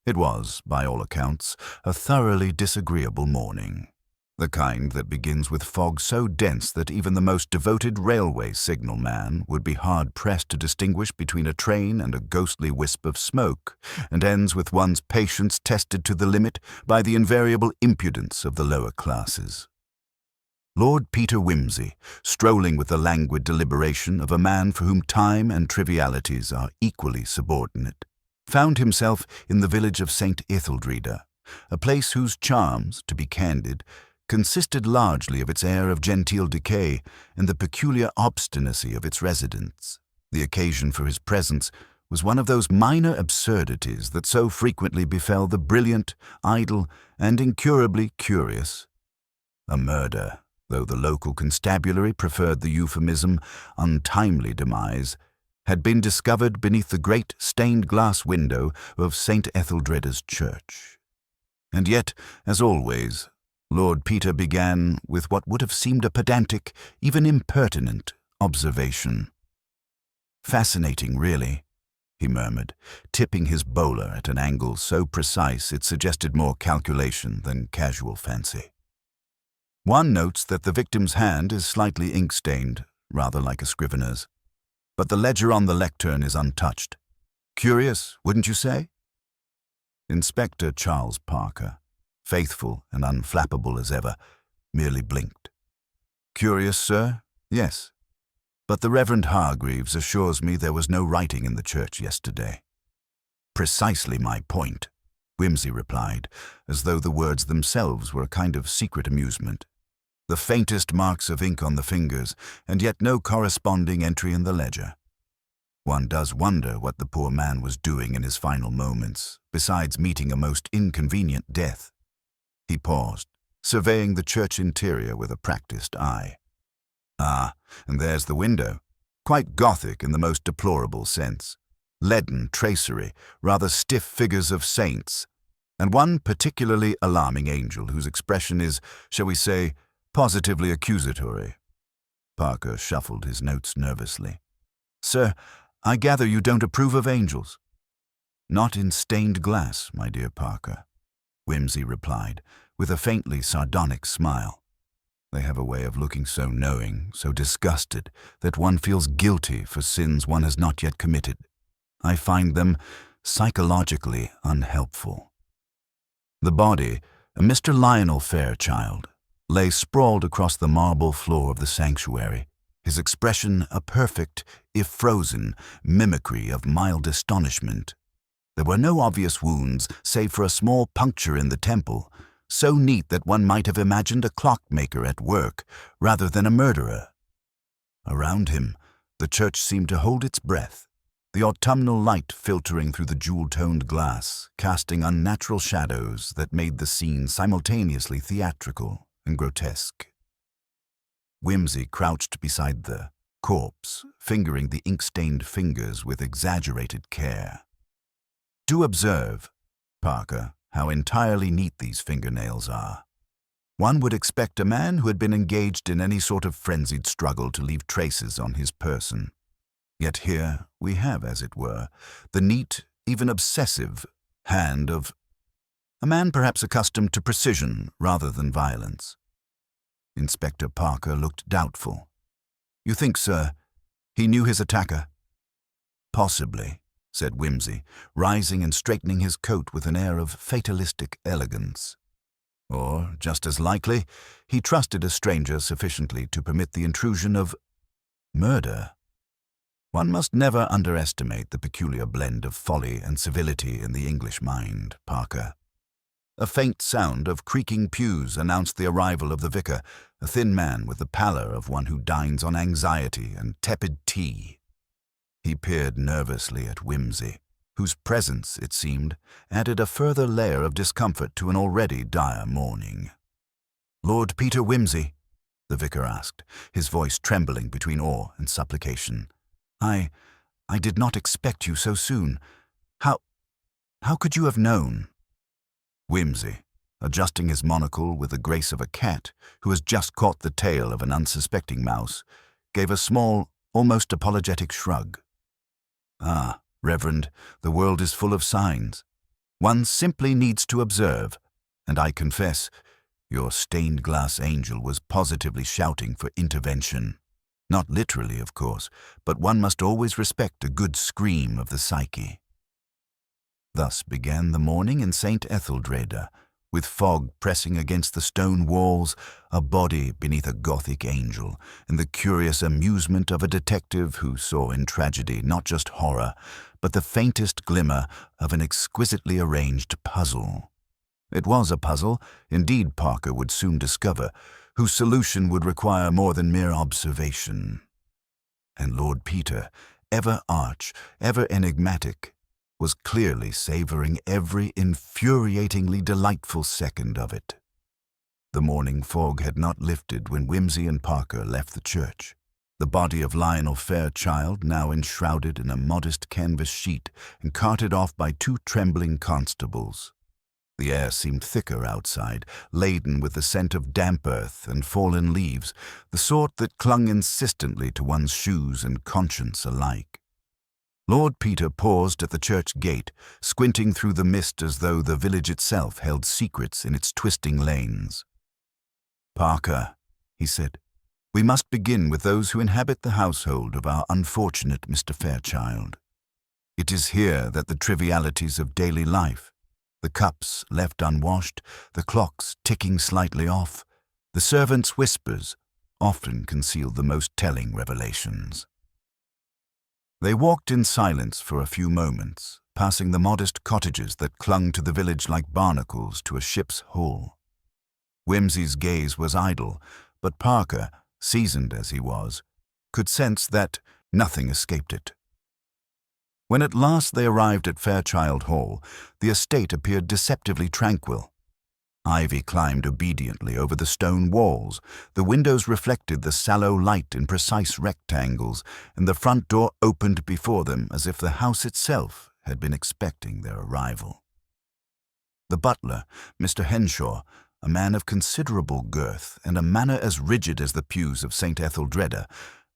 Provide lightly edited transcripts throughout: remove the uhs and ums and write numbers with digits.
It was, by all accounts, a thoroughly disagreeable morning. The kind that begins with fog so dense that even the most devoted railway signalman would be hard-pressed to distinguish between a train and a ghostly wisp of smoke, and ends with one's patience tested to the limit by the invariable impudence of the lower classes. Lord Peter Wimsey, strolling with the languid deliberation of a man for whom time and trivialities are equally subordinate, found himself in the village of St. Etheldreda, a place whose charms, to be candid, consisted largely of its air of genteel decay and the peculiar obstinacy of its residents. The occasion for his presence was one of those minor absurdities that so frequently befell the brilliant, idle, and incurably curious. A murder, though the local constabulary preferred the euphemism untimely demise, had been discovered beneath the great stained-glass window of St. Etheldreda's church. And yet, as always, Lord Peter began with what would have seemed a pedantic, even impertinent, observation. "Fascinating, really," he murmured, tipping his bowler at an angle so precise it suggested more calculation than casual fancy. "One notes that the victim's hand is slightly ink-stained, rather like a scrivener's, but the ledger on the lectern is untouched. Curious, wouldn't you say?" Inspector Charles Parker, faithful and unflappable as ever, merely blinked. "Curious, sir? Yes. But the Reverend Hargreaves assures me there was no writing in the church yesterday." "Precisely my point," Wimsey replied, as though the words themselves were a kind of secret amusement. "The faintest marks of ink on the fingers, and yet no corresponding entry in the ledger. One does wonder what the poor man was doing in his final moments, besides meeting a most inconvenient death." He paused, surveying the church interior with a practiced eye. "Ah, and there's the window. Quite gothic in the most deplorable sense. Leaden tracery, rather stiff figures of saints, and one particularly alarming angel whose expression is, shall we say, positively accusatory." Parker shuffled his notes nervously. "Sir, I gather you don't approve of angels." "Not in stained glass, my dear Parker," Wimsey replied, with a faintly sardonic smile. "They have a way of looking so knowing, so disgusted, that one feels guilty for sins one has not yet committed. I find them psychologically unhelpful." The body, a Mr. Lionel Fairchild, lay sprawled across the marble floor of the sanctuary, his expression a perfect, if frozen, mimicry of mild astonishment. There were no obvious wounds, save for a small puncture in the temple, so neat that one might have imagined a clockmaker at work rather than a murderer. Around him, the church seemed to hold its breath, the autumnal light filtering through the jewel-toned glass, casting unnatural shadows that made the scene simultaneously theatrical and grotesque. Wimsey crouched beside the corpse, fingering the ink-stained fingers with exaggerated care. "Do observe, Parker, how entirely neat these fingernails are. One would expect a man who had been engaged in any sort of frenzied struggle to leave traces on his person. Yet here we have, as it were, the neat, even obsessive, hand of a man perhaps accustomed to precision rather than violence." Inspector Parker looked doubtful. "You think, sir, he knew his attacker?" "Possibly," said Wimsey, rising and straightening his coat with an air of fatalistic elegance. "Or, just as likely, he trusted a stranger sufficiently to permit the intrusion of murder. One must never underestimate the peculiar blend of folly and civility in the English mind, Parker." A faint sound of creaking pews announced the arrival of the vicar, a thin man with the pallor of one who dines on anxiety and tepid tea. He peered nervously at Wimsey, whose presence, it seemed, added a further layer of discomfort to an already dire morning. "Lord Peter Wimsey?" the vicar asked, his voice trembling between awe and supplication. I did not expect you so soon. How could you have known?" Wimsey, adjusting his monocle with the grace of a cat who has just caught the tail of an unsuspecting mouse, gave a small, almost apologetic shrug. "Ah, Reverend, the world is full of signs. One simply needs to observe, and I confess, your stained glass angel was positively shouting for intervention. Not literally, of course, but one must always respect a good scream of the psyche. Thus began the morning in St. Etheldreda, with fog pressing against the stone walls, a body beneath a gothic angel, and the curious amusement of a detective who saw in tragedy not just horror, but the faintest glimmer of an exquisitely arranged puzzle. It was a puzzle, indeed Parker would soon discover, whose solution would require more than mere observation. And Lord Peter, ever arch, ever enigmatic, was clearly savoring every infuriatingly delightful second of it. The morning fog had not lifted when Whimsy and Parker left the church. The body of Lionel Fairchild, now enshrouded in a modest canvas sheet and carted off by 2 trembling constables. The air seemed thicker outside, laden with the scent of damp earth and fallen leaves, the sort that clung insistently to one's shoes and conscience alike. Lord Peter paused at the church gate, squinting through the mist as though the village itself held secrets in its twisting lanes. "Parker," he said, "we must begin with those who inhabit the household of our unfortunate Mr. Fairchild. It is here that the trivialities of daily life, the cups left unwashed, the clocks ticking slightly off, the servants' whispers, often conceal the most telling revelations." They walked in silence for a few moments, passing the modest cottages that clung to the village like barnacles to a ship's hull. Whimsy's gaze was idle, but Parker, seasoned as he was, could sense that nothing escaped it. When at last they arrived at Fairchild Hall, the estate appeared deceptively tranquil. Ivy climbed obediently over the stone walls, the windows reflected the sallow light in precise rectangles, and the front door opened before them as if the house itself had been expecting their arrival. The butler, Mr. Henshaw, a man of considerable girth and a manner as rigid as the pews of St. Etheldreda,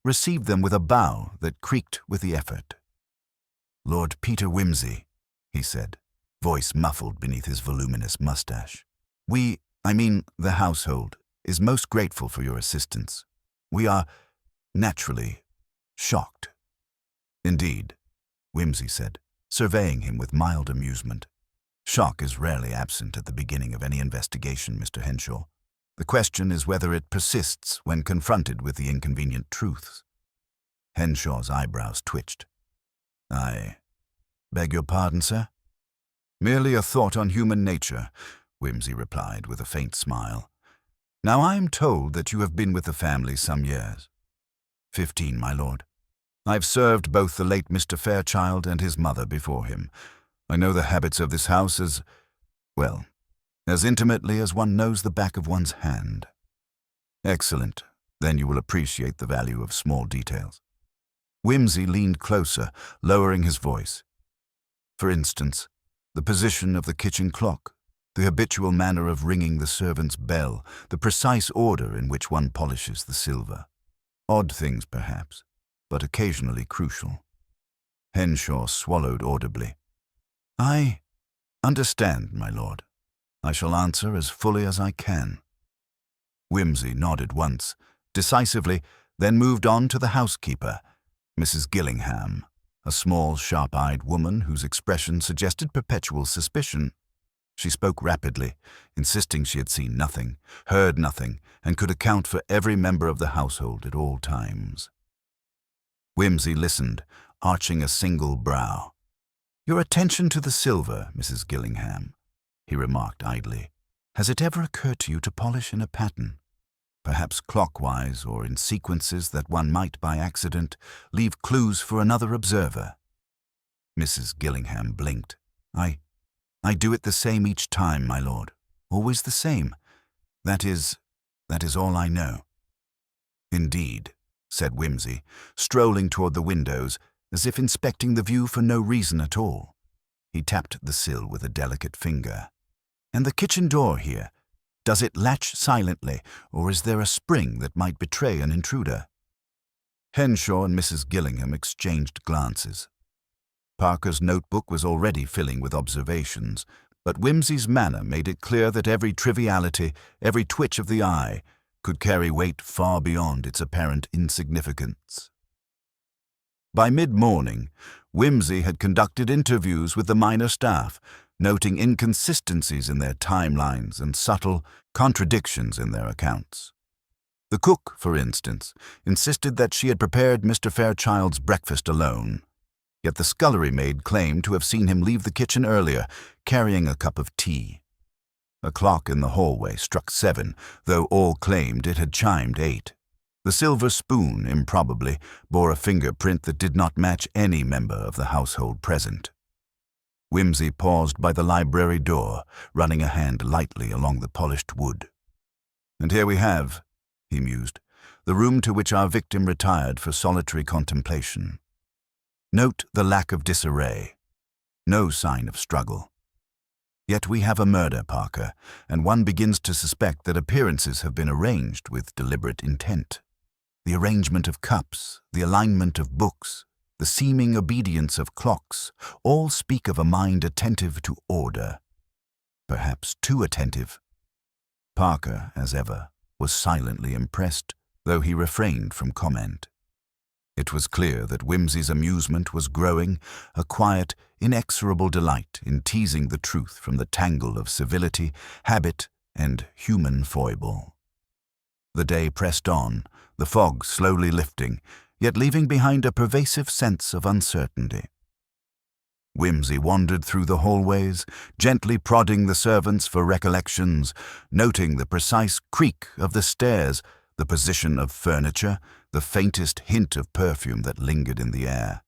received them with a bow that creaked with the effort. "Lord Peter Whimsy," he said, voice muffled beneath his voluminous mustache. The household, is most grateful for your assistance. We are, naturally, shocked." "Indeed," Whimsy said, surveying him with mild amusement. "Shock is rarely absent at the beginning of any investigation, Mr. Henshaw. The question is whether it persists when confronted with the inconvenient truths." Henshaw's eyebrows twitched. "I beg your pardon, sir?" "Merely a thought on human nature," Whimsy replied with a faint smile. "Now I am told that you have been with the family some years." 15, my lord. I've served both the late Mr. Fairchild and his mother before him. I know the habits of this house as intimately as one knows the back of one's hand." "Excellent. Then you will appreciate the value of small details." Whimsy leaned closer, lowering his voice. "For instance, the position of the kitchen clock, the habitual manner of ringing the servant's bell, the precise order in which one polishes the silver. Odd things, perhaps, but occasionally crucial." Henshaw swallowed audibly. "I understand, my lord. I shall answer as fully as I can." Whimsy nodded once, decisively, then moved on to the housekeeper, Mrs. Gillingham, a small, sharp-eyed woman whose expression suggested perpetual suspicion. She spoke rapidly, insisting she had seen nothing, heard nothing, and could account for every member of the household at all times. Whimsy listened, arching a single brow. "Your attention to the silver, Mrs. Gillingham," he remarked idly. "Has it ever occurred to you to polish in a pattern? Perhaps clockwise or in sequences that one might, by accident, leave clues for another observer?" Mrs. Gillingham blinked. I do it the same each time, my lord. Always the same. That is all I know." "Indeed," said Whimsy, strolling toward the windows, as if inspecting the view for no reason at all. He tapped the sill with a delicate finger. "And the kitchen door here, does it latch silently, or is there a spring that might betray an intruder?" Henshaw and Mrs. Gillingham exchanged glances. Parker's notebook was already filling with observations, but Whimsy's manner made it clear that every triviality, every twitch of the eye, could carry weight far beyond its apparent insignificance. By mid-morning, Whimsy had conducted interviews with the minor staff, noting inconsistencies in their timelines and subtle contradictions in their accounts. The cook, for instance, insisted that she had prepared Mr. Fairchild's breakfast alone, yet the scullery maid claimed to have seen him leave the kitchen earlier, carrying a cup of tea. A clock in the hallway struck 7, though all claimed it had chimed 8. The silver spoon, improbably, bore a fingerprint that did not match any member of the household present. Whimsy paused by the library door, running a hand lightly along the polished wood. "And here we have," he mused, "the room to which our victim retired for solitary contemplation. Note the lack of disarray. No sign of struggle. Yet we have a murder, Parker, and one begins to suspect that appearances have been arranged with deliberate intent. The arrangement of cups, the alignment of books, the seeming obedience of clocks, all speak of a mind attentive to order. Perhaps too attentive." Parker, as ever, was silently impressed, though he refrained from comment. It was clear that Whimsy's amusement was growing, a quiet, inexorable delight in teasing the truth from the tangle of civility, habit, and human foible. The day pressed on, the fog slowly lifting, yet leaving behind a pervasive sense of uncertainty. Whimsy wandered through the hallways, gently prodding the servants for recollections, noting the precise creak of the stairs, the position of furniture, the faintest hint of perfume that lingered in the air.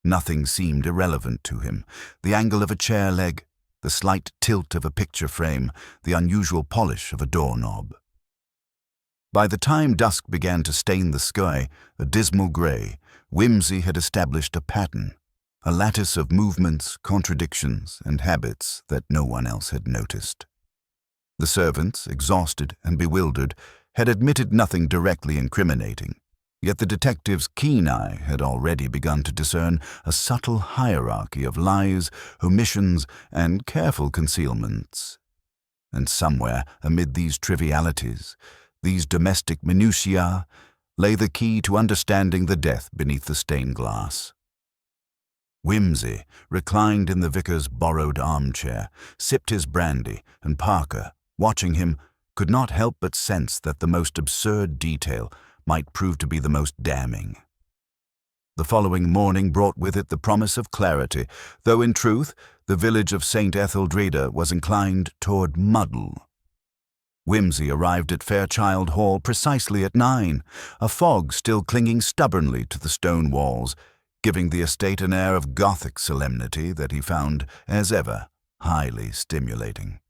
Nothing seemed irrelevant to him: the angle of a chair leg, the slight tilt of a picture frame, the unusual polish of a doorknob. By the time dusk began to stain the sky a dismal gray, Whimsy had established a pattern, a lattice of movements, contradictions, and habits that no one else had noticed. The servants, exhausted and bewildered, had admitted nothing directly incriminating, yet the detective's keen eye had already begun to discern a subtle hierarchy of lies, omissions, and careful concealments. And somewhere amid these trivialities, these domestic minutiae, lay the key to understanding the death beneath the stained glass. Whimsy reclined in the vicar's borrowed armchair, sipped his brandy, and Parker, watching him, could not help but sense that the most absurd detail might prove to be the most damning. The following morning brought with it the promise of clarity, though in truth the village of St. Etheldreda was inclined toward muddle. Whimsy arrived at Fairchild Hall precisely at 9, a fog still clinging stubbornly to the stone walls, giving the estate an air of gothic solemnity that he found, as ever, highly stimulating.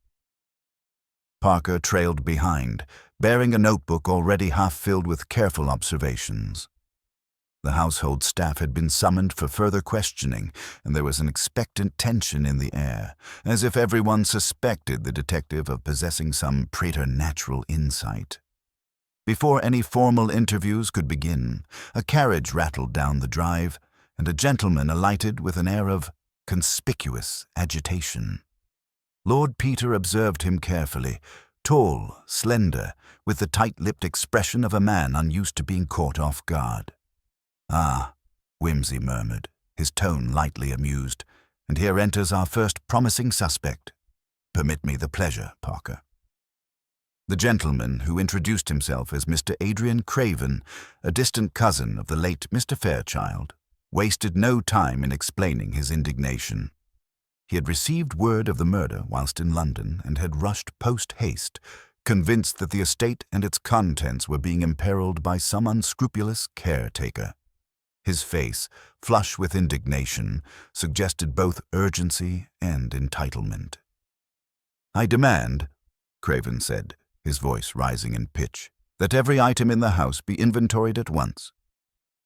Parker trailed behind, bearing a notebook already half filled with careful observations. The household staff had been summoned for further questioning, and there was an expectant tension in the air, as if everyone suspected the detective of possessing some preternatural insight. Before any formal interviews could begin, a carriage rattled down the drive, and a gentleman alighted with an air of conspicuous agitation. Lord Peter observed him carefully, tall, slender, with the tight-lipped expression of a man unused to being caught off guard. "Ah," Whimsy murmured, his tone lightly amused, "and here enters our first promising suspect. Permit me the pleasure, Parker." The gentleman, who introduced himself as Mr. Adrian Craven, a distant cousin of the late Mr. Fairchild, wasted no time in explaining his indignation. He had received word of the murder whilst in London and had rushed post-haste, convinced that the estate and its contents were being imperiled by some unscrupulous caretaker. His face, flush with indignation, suggested both urgency and entitlement. "I demand," Craven said, his voice rising in pitch, "that every item in the house be inventoried at once.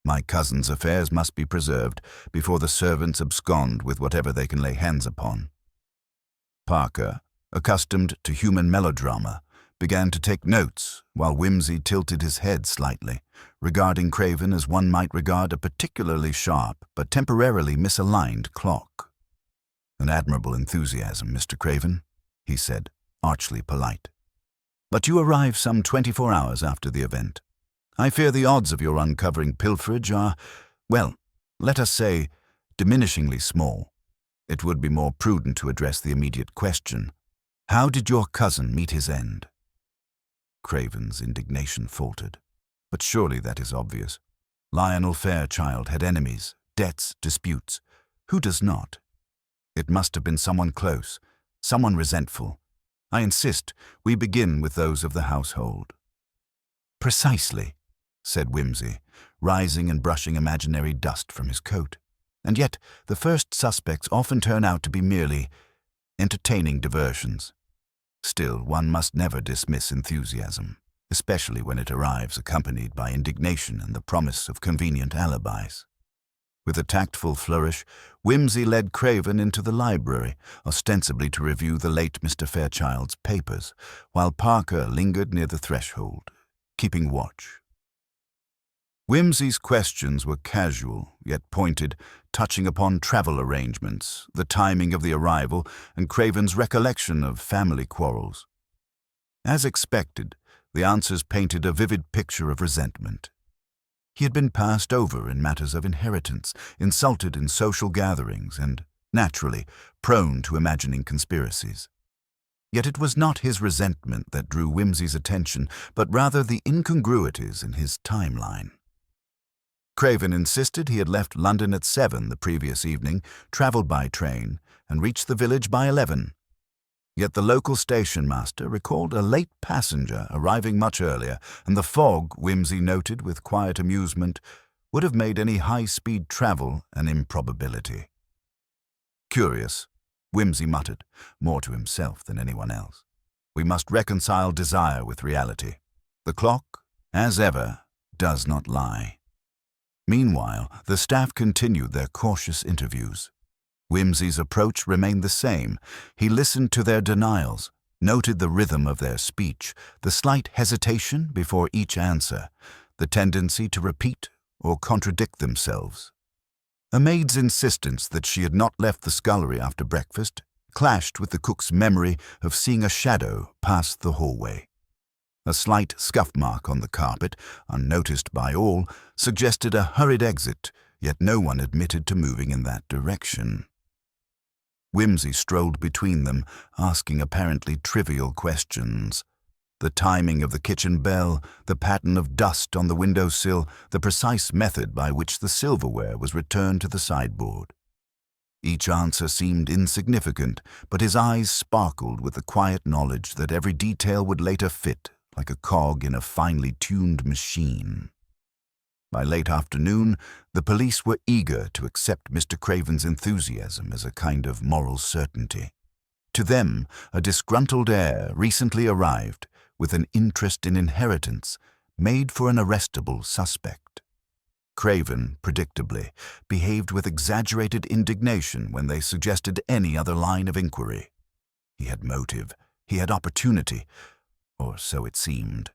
My cousin's affairs must be preserved before the servants abscond with whatever they can lay hands upon." Parker, accustomed to human melodrama, began to take notes, while Whimsy tilted his head slightly, regarding Craven as one might regard a particularly sharp but temporarily misaligned clock. "An admirable enthusiasm, Mr. Craven," he said, archly polite. "But you arrived some 24 hours after the event. I fear the odds of your uncovering pilferage are, well, let us say, diminishingly small. It would be more prudent to address the immediate question. How did your cousin meet his end?" Craven's indignation faltered. "But surely that is obvious. Lionel Fairchild had enemies, debts, disputes. Who does not? It must have been someone close, someone resentful. I insist we begin with those of the household." "Precisely," said Whimsy, rising and brushing imaginary dust from his coat. "And yet the first suspects often turn out to be merely entertaining diversions. Still, one must never dismiss enthusiasm, especially when it arrives accompanied by indignation and the promise of convenient alibis." With a tactful flourish, Whimsy led Craven into the library, ostensibly to review the late Mr. Fairchild's papers, while Parker lingered near the threshold, keeping watch. Whimsy's questions were casual, yet pointed, touching upon travel arrangements, the timing of the arrival, and Craven's recollection of family quarrels. As expected, the answers painted a vivid picture of resentment. He had been passed over in matters of inheritance, insulted in social gatherings, and, naturally, prone to imagining conspiracies. Yet it was not his resentment that drew Whimsy's attention, but rather the incongruities in his timeline. Craven insisted he had left London at 7 the previous evening, travelled by train, and reached the village by 11. Yet the local station master recalled a late passenger arriving much earlier, and the fog, Whimsy noted with quiet amusement, would have made any high-speed travel an improbability. "Curious," Whimsy muttered, more to himself than anyone else. "We must reconcile desire with reality. The clock, as ever, does not lie." Meanwhile, the staff continued their cautious interviews. Whimsy's approach remained the same. He listened to their denials, noted the rhythm of their speech, the slight hesitation before each answer, the tendency to repeat or contradict themselves. A maid's insistence that she had not left the scullery after breakfast clashed with the cook's memory of seeing a shadow pass the hallway. A slight scuff mark on the carpet, unnoticed by all, suggested a hurried exit, yet no one admitted to moving in that direction. Whimsy strolled between them, asking apparently trivial questions. The timing of the kitchen bell, the pattern of dust on the windowsill, the precise method by which the silverware was returned to the sideboard. Each answer seemed insignificant, but his eyes sparkled with the quiet knowledge that every detail would later fit like a cog in a finely tuned machine. By late afternoon, the police were eager to accept Mr. Craven's enthusiasm as a kind of moral certainty. To them, a disgruntled heir recently arrived, with an interest in inheritance, made for an arrestable suspect. Craven, predictably, behaved with exaggerated indignation when they suggested any other line of inquiry. He had motive, he had opportunity, or so it seemed.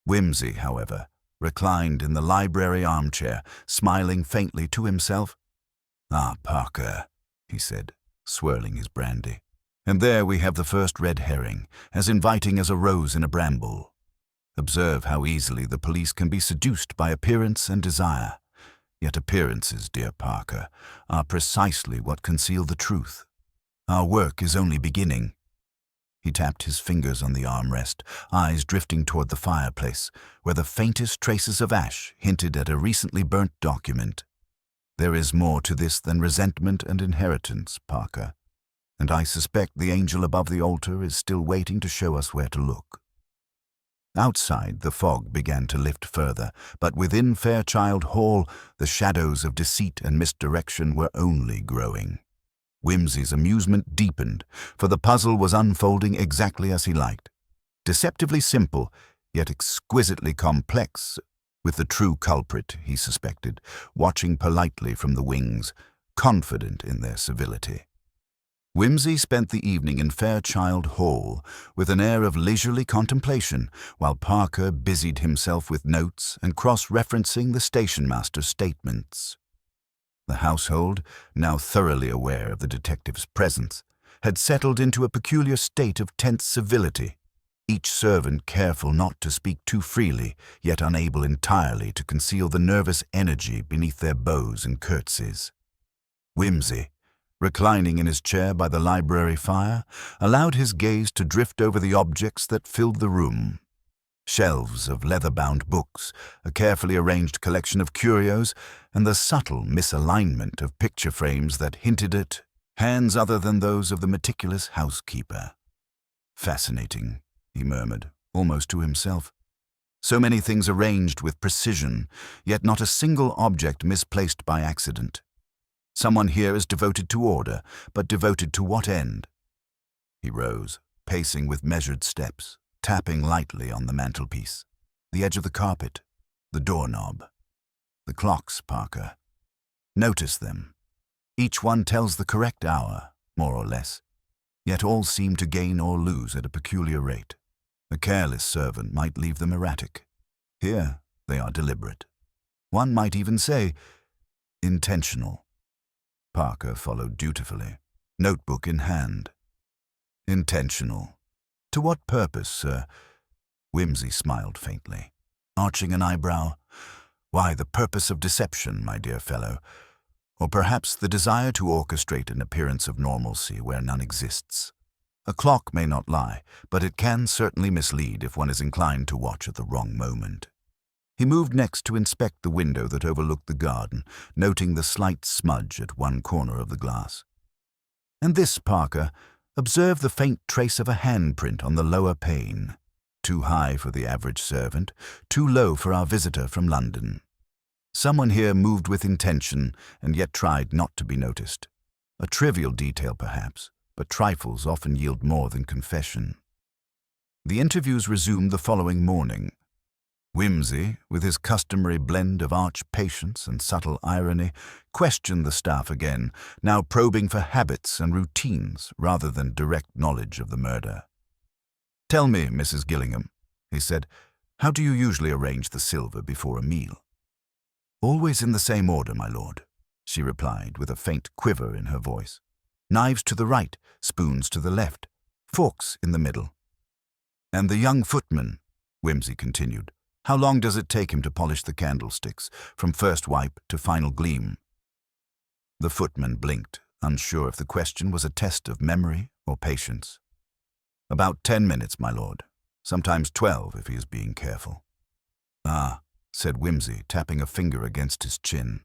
Whimsy, however, reclined in the library armchair, smiling faintly to himself. "Ah, Parker," he said, swirling his brandy. "And there we have the first red herring, as inviting as a rose in a bramble. Observe how easily the police can be seduced by appearance and desire. Yet appearances, dear Parker, are precisely what conceal the truth. Our work is only beginning." He tapped his fingers on the armrest, eyes drifting toward the fireplace, where the faintest traces of ash hinted at a recently burnt document. "There is more to this than resentment and inheritance, Parker, and I suspect the angel above the altar is still waiting to show us where to look." Outside, the fog began to lift further, but within Fairchild Hall, the shadows of deceit and misdirection were only growing. Whimsy's amusement deepened, for the puzzle was unfolding exactly as he liked. Deceptively simple, yet exquisitely complex, with the true culprit, he suspected, watching politely from the wings, confident in their civility. Whimsy spent the evening in Fairchild Hall with an air of leisurely contemplation, while Parker busied himself with notes and cross-referencing the stationmaster's statements. The household, now thoroughly aware of the detective's presence, had settled into a peculiar state of tense civility, each servant careful not to speak too freely, yet unable entirely to conceal the nervous energy beneath their bows and curtsies. Whimsy, reclining in his chair by the library fire, allowed his gaze to drift over the objects that filled the room. Shelves of leather-bound books, a carefully arranged collection of curios, and the subtle misalignment of picture frames that hinted at hands other than those of the meticulous housekeeper. "Fascinating," he murmured, almost to himself. "So many things arranged with precision, yet not a single object misplaced by accident. Someone here is devoted to order, but devoted to what end?" He rose, pacing with measured steps, tapping lightly on the mantelpiece, the edge of the carpet, the doorknob. "The clocks, Parker. Notice them. Each one tells the correct hour, more or less, yet all seem to gain or lose at a peculiar rate. A careless servant might leave them erratic. Here, they are deliberate. One might even say, intentional." Parker followed dutifully, notebook in hand. "Intentional. To what purpose, sir?" Whimsy smiled faintly, arching an eyebrow. "Why, the purpose of deception, my dear fellow. Or perhaps the desire to orchestrate an appearance of normalcy where none exists. A clock may not lie, but it can certainly mislead if one is inclined to watch at the wrong moment." He moved next to inspect the window that overlooked the garden, noting the slight smudge at one corner of the glass. "And this, Parker, observe the faint trace of a handprint on the lower pane. Too high for the average servant, too low for our visitor from London. Someone here moved with intention and yet tried not to be noticed. A trivial detail, perhaps, but trifles often yield more than confession." The interviews resumed the following morning. Whimsy, with his customary blend of arch patience and subtle irony, questioned the staff again, now probing for habits and routines rather than direct knowledge of the murder. "Tell me, Mrs. Gillingham," he said, "how do you usually arrange the silver before a meal?" "Always in the same order, my lord," she replied, with a faint quiver in her voice. "Knives to the right, spoons to the left, forks in the middle." "And the young footman," Whimsy continued, "how long does it take him to polish the candlesticks, from first wipe to final gleam?" The footman blinked, unsure if the question was a test of memory or patience. "About 10 minutes, my lord. Sometimes 12 if he is being careful." "Ah," said Whimsy, tapping a finger against his chin.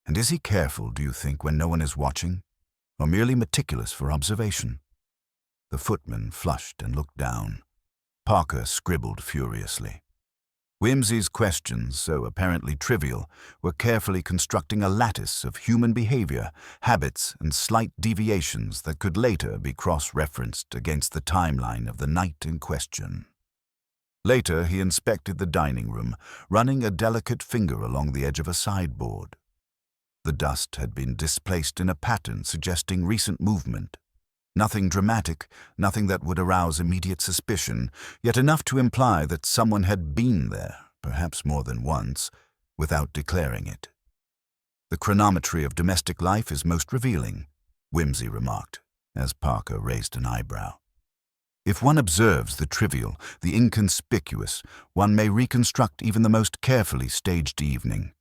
"And is he careful, do you think, when no one is watching, or merely meticulous for observation?" The footman flushed and looked down. Parker scribbled furiously. Whimsy's questions, so apparently trivial, were carefully constructing a lattice of human behavior, habits, and slight deviations that could later be cross-referenced against the timeline of the night in question. Later, he inspected the dining room, running a delicate finger along the edge of a sideboard. The dust had been displaced in a pattern suggesting recent movement. Nothing dramatic, nothing that would arouse immediate suspicion, yet enough to imply that someone had been there, perhaps more than once, without declaring it. "The chronometry of domestic life is most revealing," Whimsy remarked, as Parker raised an eyebrow. "If one observes the trivial, the inconspicuous, one may reconstruct even the most carefully staged evening.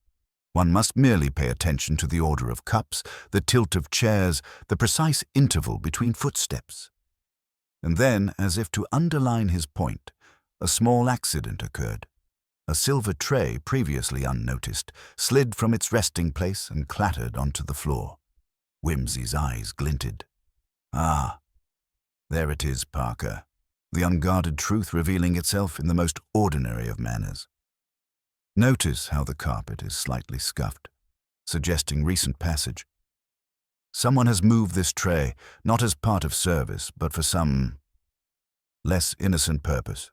One must merely pay attention to the order of cups, the tilt of chairs, the precise interval between footsteps." And then, as if to underline his point, a small accident occurred. A silver tray, previously unnoticed, slid from its resting place and clattered onto the floor. Whimsy's eyes glinted. "Ah, there it is, Parker, the unguarded truth revealing itself in the most ordinary of manners. Notice how the carpet is slightly scuffed, suggesting recent passage. Someone has moved this tray, not as part of service, but for some less innocent purpose."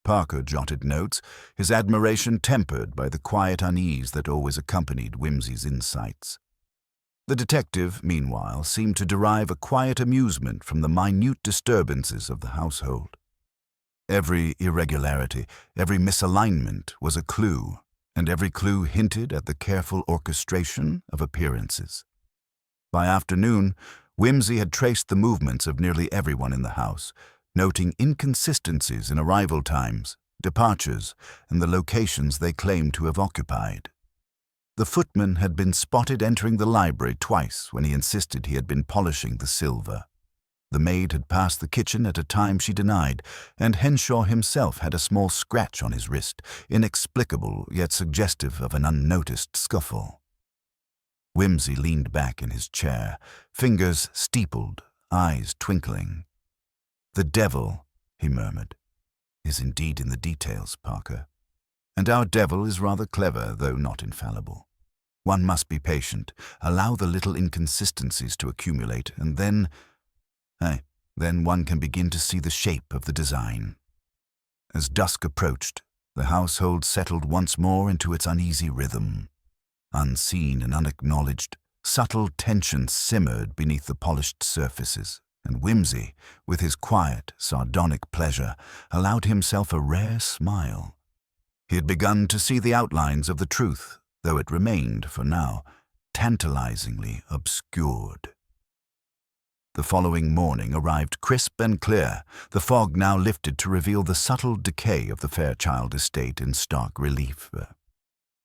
Parker jotted notes, his admiration tempered by the quiet unease that always accompanied Whimsy's insights. The detective, meanwhile, seemed to derive a quiet amusement from the minute disturbances of the household. Every irregularity, every misalignment was a clue, and every clue hinted at the careful orchestration of appearances. By afternoon, Whimsy had traced the movements of nearly everyone in the house, noting inconsistencies in arrival times, departures, and the locations they claimed to have occupied. The footman had been spotted entering the library twice when he insisted he had been polishing the silver. The maid had passed the kitchen at a time she denied, and Henshaw himself had a small scratch on his wrist, inexplicable yet suggestive of an unnoticed scuffle. Whimsy leaned back in his chair, fingers steepled, eyes twinkling. "The devil," he murmured, "is indeed in the details, Parker. And our devil is rather clever, though not infallible. One must be patient, allow the little inconsistencies to accumulate, and then one can begin to see the shape of the design." As dusk approached, the household settled once more into its uneasy rhythm. Unseen and unacknowledged, subtle tensions simmered beneath the polished surfaces, and Whimsy, with his quiet, sardonic pleasure, allowed himself a rare smile. He had begun to see the outlines of the truth, though it remained, for now, tantalizingly obscured. The following morning arrived crisp and clear, the fog now lifted to reveal the subtle decay of the Fairchild estate in stark relief.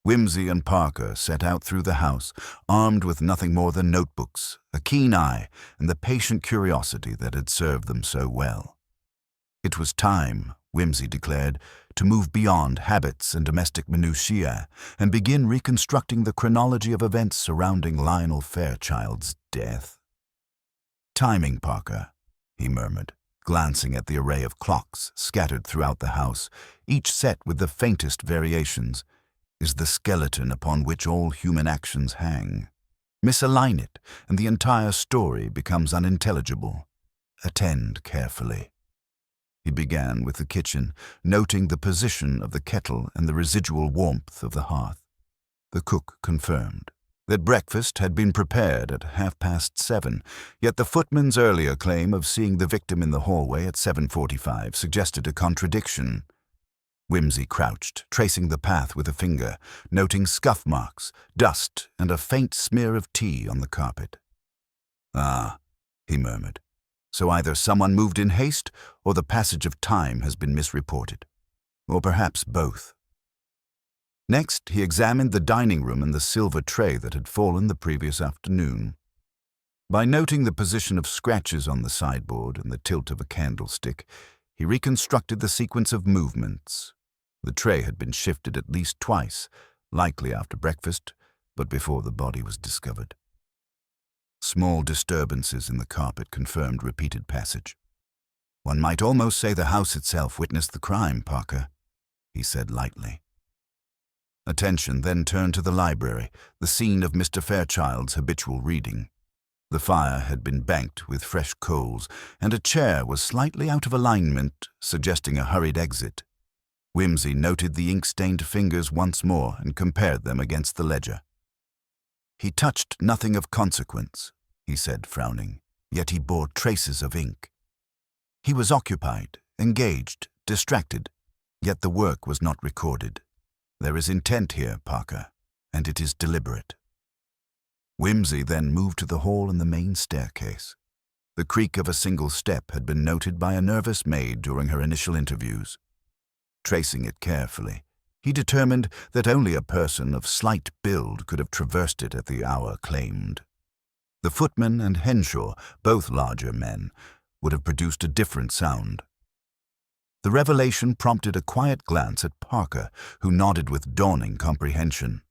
Whimsy and Parker set out through the house, armed with nothing more than notebooks, a keen eye, and the patient curiosity that had served them so well. It was time, Whimsy declared, to move beyond habits and domestic minutiae and begin reconstructing the chronology of events surrounding Lionel Fairchild's death. "Timing, Parker," he murmured, glancing at the array of clocks scattered throughout the house, each set with the faintest variations, "is the skeleton upon which all human actions hang. Misalign it, and the entire story becomes unintelligible. Attend carefully." He began with the kitchen, noting the position of the kettle and the residual warmth of the hearth. The cook confirmed that breakfast had been prepared at 7:30, yet the footman's earlier claim of seeing the victim in the hallway at 7:45 suggested a contradiction. Whimsy crouched, tracing the path with a finger, noting scuff marks, dust, and a faint smear of tea on the carpet. "Ah," he murmured. "So either someone moved in haste, or the passage of time has been misreported. Or perhaps both." Next, he examined the dining room and the silver tray that had fallen the previous afternoon. By noting the position of scratches on the sideboard and the tilt of a candlestick, he reconstructed the sequence of movements. The tray had been shifted at least twice, likely after breakfast, but before the body was discovered. Small disturbances in the carpet confirmed repeated passage. "One might almost say the house itself witnessed the crime, Parker," he said lightly. Attention then turned to the library, the scene of Mr. Fairchild's habitual reading. The fire had been banked with fresh coals, and a chair was slightly out of alignment, suggesting a hurried exit. Whimsy noted the ink-stained fingers once more and compared them against the ledger. "He touched nothing of consequence," he said, frowning, "yet he bore traces of ink. He was occupied, engaged, distracted, yet the work was not recorded. There is intent here, Parker, and it is deliberate." Whimsy then moved to the hall and the main staircase. The creak of a single step had been noted by a nervous maid during her initial interviews. Tracing it carefully, he determined that only a person of slight build could have traversed it at the hour claimed. The footman and Henshaw, both larger men, would have produced a different sound. The revelation prompted a quiet glance at Parker, who nodded with dawning comprehension.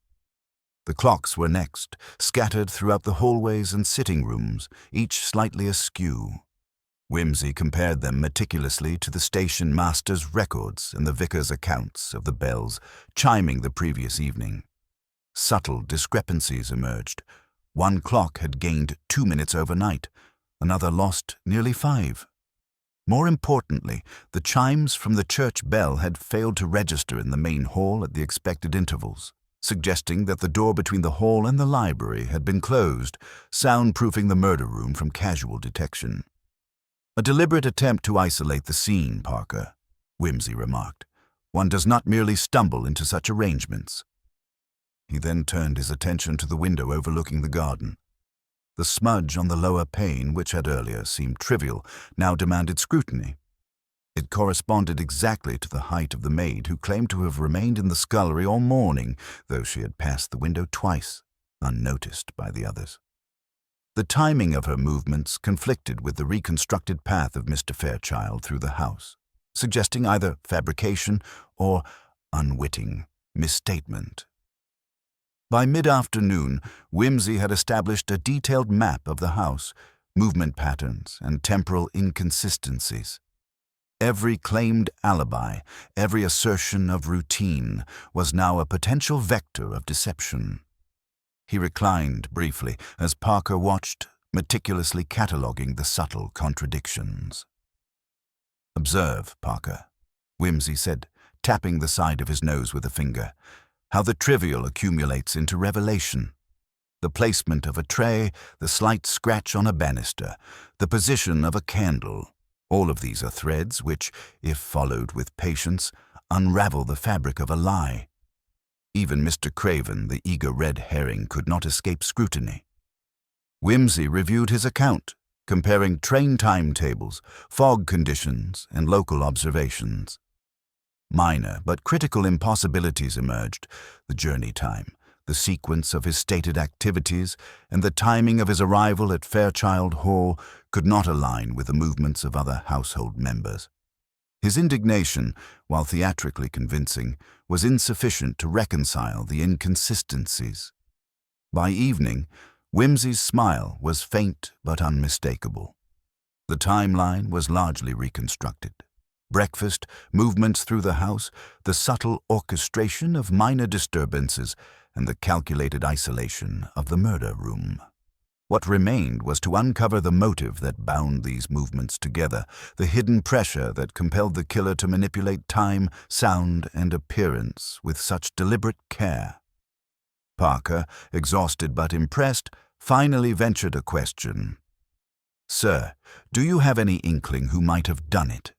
The clocks were next, scattered throughout the hallways and sitting rooms, each slightly askew. Whimsy compared them meticulously to the station master's records and the vicar's accounts of the bells chiming the previous evening. Subtle discrepancies emerged. One clock had gained 2 minutes overnight, another lost nearly 5. More importantly, the chimes from the church bell had failed to register in the main hall at the expected intervals. suggesting that the door between the hall and the library had been closed, soundproofing the murder room from casual detection. "A deliberate attempt to isolate the scene, Parker," Whimsy remarked. "One does not merely stumble into such arrangements." He then turned his attention to the window overlooking the garden. The smudge on the lower pane, which had earlier seemed trivial, now demanded scrutiny. It corresponded exactly to the height of the maid who claimed to have remained in the scullery all morning, though she had passed the window twice, unnoticed by the others. The timing of her movements conflicted with the reconstructed path of Mr. Fairchild through the house, suggesting either fabrication or unwitting misstatement. By mid-afternoon, Whimsy had established a detailed map of the house, movement patterns, and temporal inconsistencies. Every claimed alibi, every assertion of routine, was now a potential vector of deception. He reclined briefly as Parker watched, meticulously cataloguing the subtle contradictions. "Observe, Parker," Whimsy said, tapping the side of his nose with a finger, "how the trivial accumulates into revelation. The placement of a tray, the slight scratch on a banister, the position of a candle, all of these are threads which, if followed with patience, unravel the fabric of a lie. Even Mr. Craven, the eager red herring, could not escape scrutiny." Whimsy reviewed his account, comparing train timetables, fog conditions, and local observations. Minor but critical impossibilities emerged: the journey time, the sequence of his stated activities, and the timing of his arrival at Fairchild Hall could not align with the movements of other household members. His indignation, while theatrically convincing, was insufficient to reconcile the inconsistencies. By evening, Whimsy's smile was faint but unmistakable. The timeline was largely reconstructed. Breakfast, movements through the house, the subtle orchestration of minor disturbances, and the calculated isolation of the murder room. What remained was to uncover the motive that bound these movements together, the hidden pressure that compelled the killer to manipulate time, sound, and appearance with such deliberate care. Parker, exhausted but impressed, finally ventured a question. "Sir, do you have any inkling who might have done it?"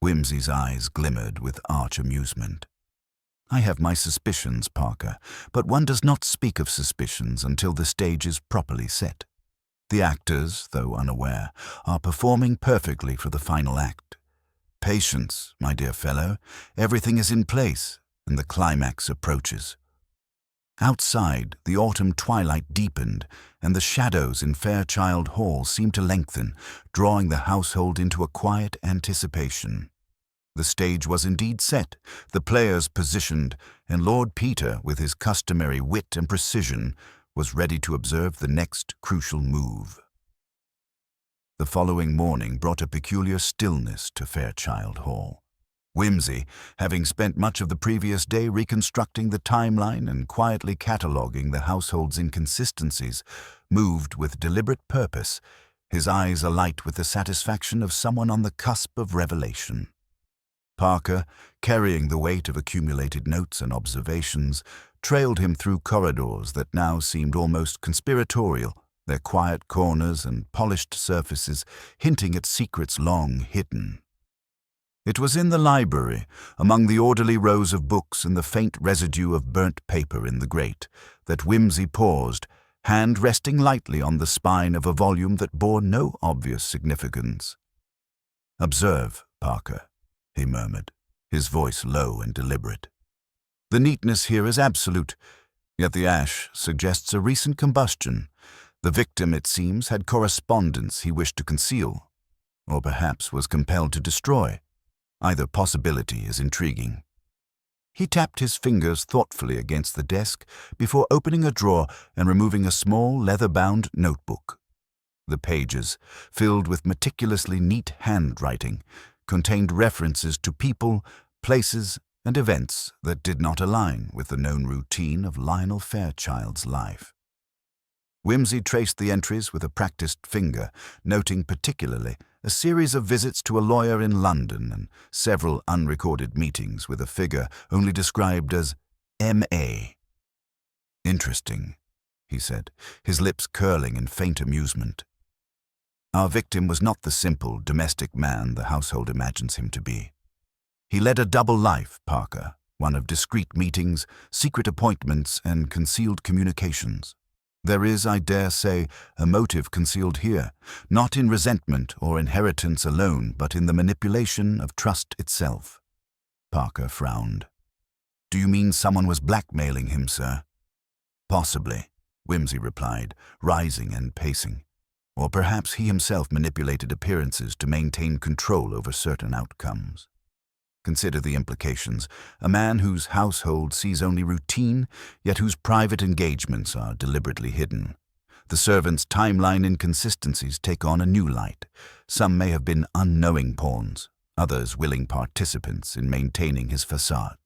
Whimsy's eyes glimmered with arch amusement. "I have my suspicions, Parker, but one does not speak of suspicions until the stage is properly set. The actors, though unaware, are performing perfectly for the final act. Patience, my dear fellow, everything is in place, and the climax approaches." Outside, the autumn twilight deepened, and the shadows in Fairchild Hall seemed to lengthen, drawing the household into a quiet anticipation. The stage was indeed set, the players positioned, and Lord Peter, with his customary wit and precision, was ready to observe the next crucial move. The following morning brought a peculiar stillness to Fairchild Hall. Whimsy, having spent much of the previous day reconstructing the timeline and quietly cataloguing the household's inconsistencies, moved with deliberate purpose, his eyes alight with the satisfaction of someone on the cusp of revelation. Parker, carrying the weight of accumulated notes and observations, trailed him through corridors that now seemed almost conspiratorial, their quiet corners and polished surfaces hinting at secrets long hidden. It was in the library, among the orderly rows of books and the faint residue of burnt paper in the grate, that Whimsy paused, hand resting lightly on the spine of a volume that bore no obvious significance. "Observe, Parker," he murmured, his voice low and deliberate. "The neatness here is absolute, yet the ash suggests a recent combustion. The victim, it seems, had correspondence he wished to conceal, or perhaps was compelled to destroy. Either possibility is intriguing." He tapped his fingers thoughtfully against the desk before opening a drawer and removing a small leather-bound notebook. The pages, filled with meticulously neat handwriting, contained references to people, places, and events that did not align with the known routine of Lionel Fairchild's life. Whimsy traced the entries with a practiced finger, noting particularly a series of visits to a lawyer in London and several unrecorded meetings with a figure only described as M.A. Interesting, he said, his lips curling in faint amusement. Our victim was not the simple, domestic man the household imagines him to be. He led a double life, Parker, one of discreet meetings, secret appointments, and concealed communications. There is, I dare say, a motive concealed here, not in resentment or inheritance alone, but in the manipulation of trust itself. Parker frowned. Do you mean someone was blackmailing him, sir? Possibly, Whimsy replied, rising and pacing. Or perhaps he himself manipulated appearances to maintain control over certain outcomes. Consider the implications. A man whose household sees only routine, yet whose private engagements are deliberately hidden. The servants' timeline inconsistencies take on a new light. Some may have been unknowing pawns, others willing participants in maintaining his facade.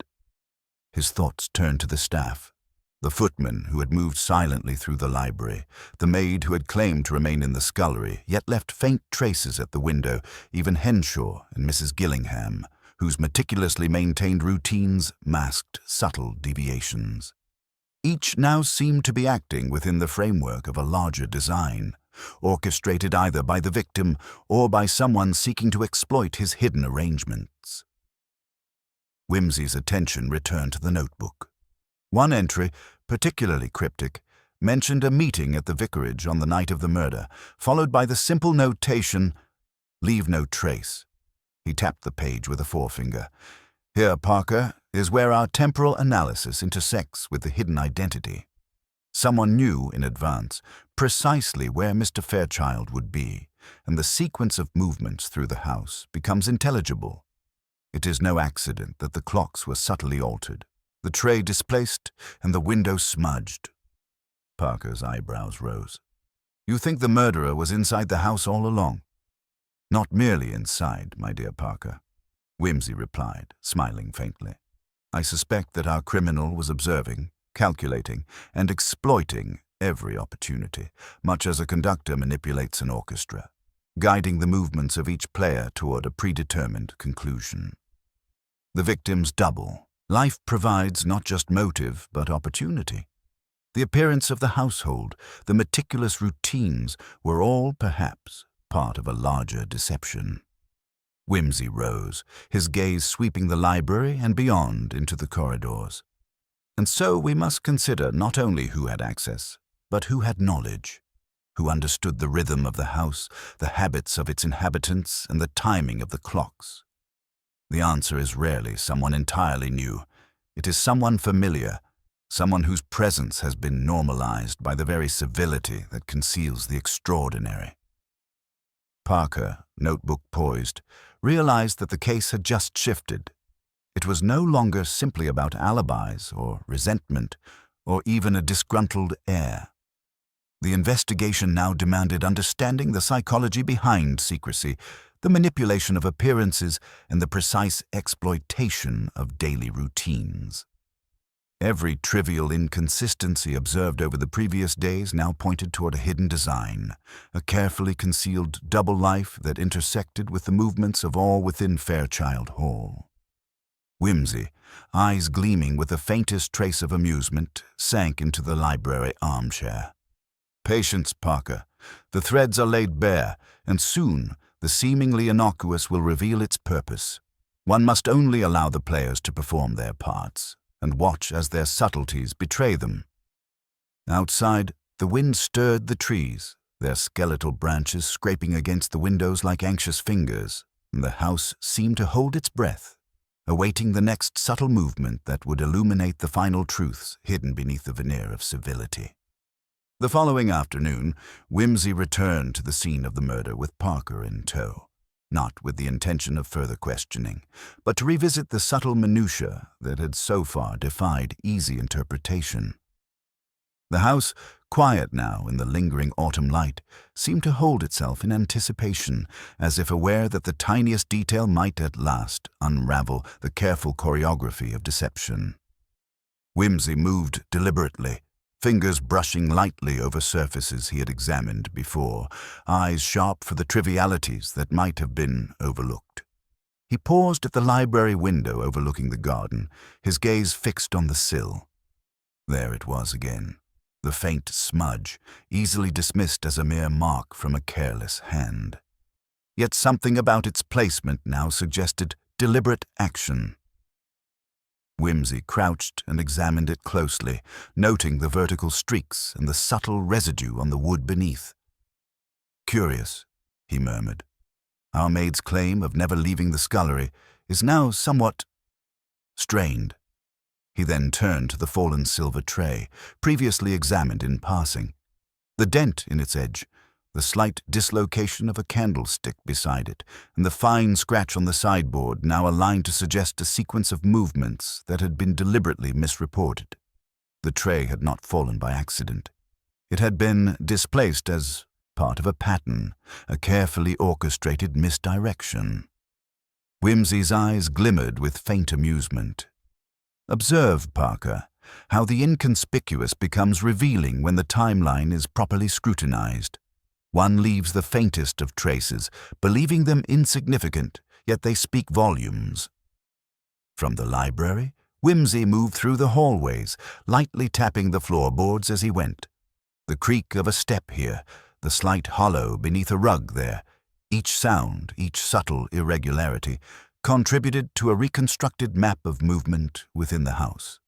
His thoughts turned to the staff. The footman who had moved silently through the library, the maid who had claimed to remain in the scullery, yet left faint traces at the window, even Henshaw and Mrs. Gillingham, whose meticulously maintained routines masked subtle deviations. Each now seemed to be acting within the framework of a larger design, orchestrated either by the victim or by someone seeking to exploit his hidden arrangements. Whimsy's attention returned to the notebook. One entry, particularly cryptic, mentioned a meeting at the vicarage on the night of the murder, followed by the simple notation, "Leave no trace." He tapped the page with a forefinger. Here, Parker, is where our temporal analysis intersects with the hidden identity. Someone knew in advance precisely where Mr. Fairchild would be, and the sequence of movements through the house becomes intelligible. It is no accident that the clocks were subtly altered, the tray displaced, and the window smudged. Parker's eyebrows rose. You think the murderer was inside the house all along? Not merely inside, my dear Parker, Whimsy replied, smiling faintly. I suspect that our criminal was observing, calculating, and exploiting every opportunity, much as a conductor manipulates an orchestra, guiding the movements of each player toward a predetermined conclusion. The victim's double. Life provides not just motive, but opportunity. The appearance of the household, the meticulous routines, were all, perhaps, part of a larger deception. Whimsy rose, his gaze sweeping the library and beyond into the corridors. And so we must consider not only who had access, but who had knowledge, who understood the rhythm of the house, the habits of its inhabitants, and the timing of the clocks. The answer is rarely someone entirely new. It is someone familiar, someone whose presence has been normalized by the very civility that conceals the extraordinary. Parker, notebook poised, realized that the case had just shifted. It was no longer simply about alibis or resentment or even a disgruntled heir. The investigation now demanded understanding the psychology behind secrecy, the manipulation of appearances, and the precise exploitation of daily routines. Every trivial inconsistency observed over the previous days now pointed toward a hidden design, a carefully concealed double life that intersected with the movements of all within Fairchild Hall. Whimsy, eyes gleaming with the faintest trace of amusement, sank into the library armchair. Patience, Parker. The threads are laid bare, and soon the seemingly innocuous will reveal its purpose. One must only allow the players to perform their parts, and watch as their subtleties betray them. Outside, the wind stirred the trees, their skeletal branches scraping against the windows like anxious fingers, and the house seemed to hold its breath, awaiting the next subtle movement that would illuminate the final truths hidden beneath the veneer of civility. The following afternoon, Whimsy returned to the scene of the murder with Parker in tow, not with the intention of further questioning, but to revisit the subtle minutiae that had so far defied easy interpretation. The house, quiet now in the lingering autumn light, seemed to hold itself in anticipation, as if aware that the tiniest detail might at last unravel the careful choreography of deception. Whimsy moved deliberately, fingers brushing lightly over surfaces he had examined before, eyes sharp for the trivialities that might have been overlooked. He paused at the library window overlooking the garden, his gaze fixed on the sill. There it was again, the faint smudge, easily dismissed as a mere mark from a careless hand. Yet something about its placement now suggested deliberate action. Whimsy crouched and examined it closely, noting the vertical streaks and the subtle residue on the wood beneath. "Curious," he murmured. "Our maid's claim of never leaving the scullery is now somewhat strained." He then turned to the fallen silver tray, previously examined in passing. The dent in its edge, the slight dislocation of a candlestick beside it, and the fine scratch on the sideboard now aligned to suggest a sequence of movements that had been deliberately misreported. The tray had not fallen by accident. It had been displaced as part of a pattern, a carefully orchestrated misdirection. Whimsy's eyes glimmered with faint amusement. "Observe, Parker, how the inconspicuous becomes revealing when the timeline is properly scrutinized. One leaves the faintest of traces, believing them insignificant, yet they speak volumes." From the library, Whimsy moved through the hallways, lightly tapping the floorboards as he went. The creak of a step here, the slight hollow beneath a rug there, each sound, each subtle irregularity, contributed to a reconstructed map of movement within the house.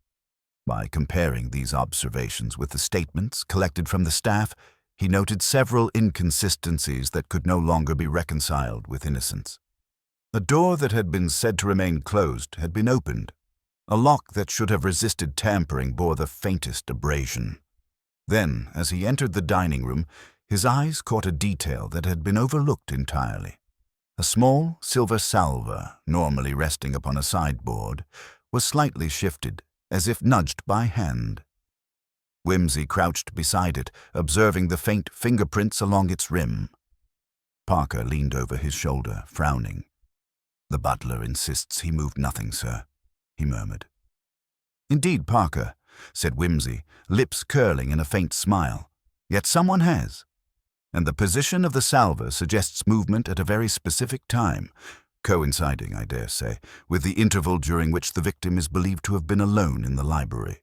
By comparing these observations with the statements collected from the staff, he noted several inconsistencies that could no longer be reconciled with innocence. A door that had been said to remain closed had been opened. A lock that should have resisted tampering bore the faintest abrasion. Then, as he entered the dining room, his eyes caught a detail that had been overlooked entirely. A small silver salver, normally resting upon a sideboard, was slightly shifted, as if nudged by hand. Whimsy crouched beside it, observing the faint fingerprints along its rim. Parker leaned over his shoulder, frowning. "The butler insists he moved nothing, sir," he murmured. "Indeed, Parker," said Whimsy, lips curling in a faint smile. "Yet someone has. And the position of the salver suggests movement at a very specific time, coinciding, I dare say, with the interval during which the victim is believed to have been alone in the library.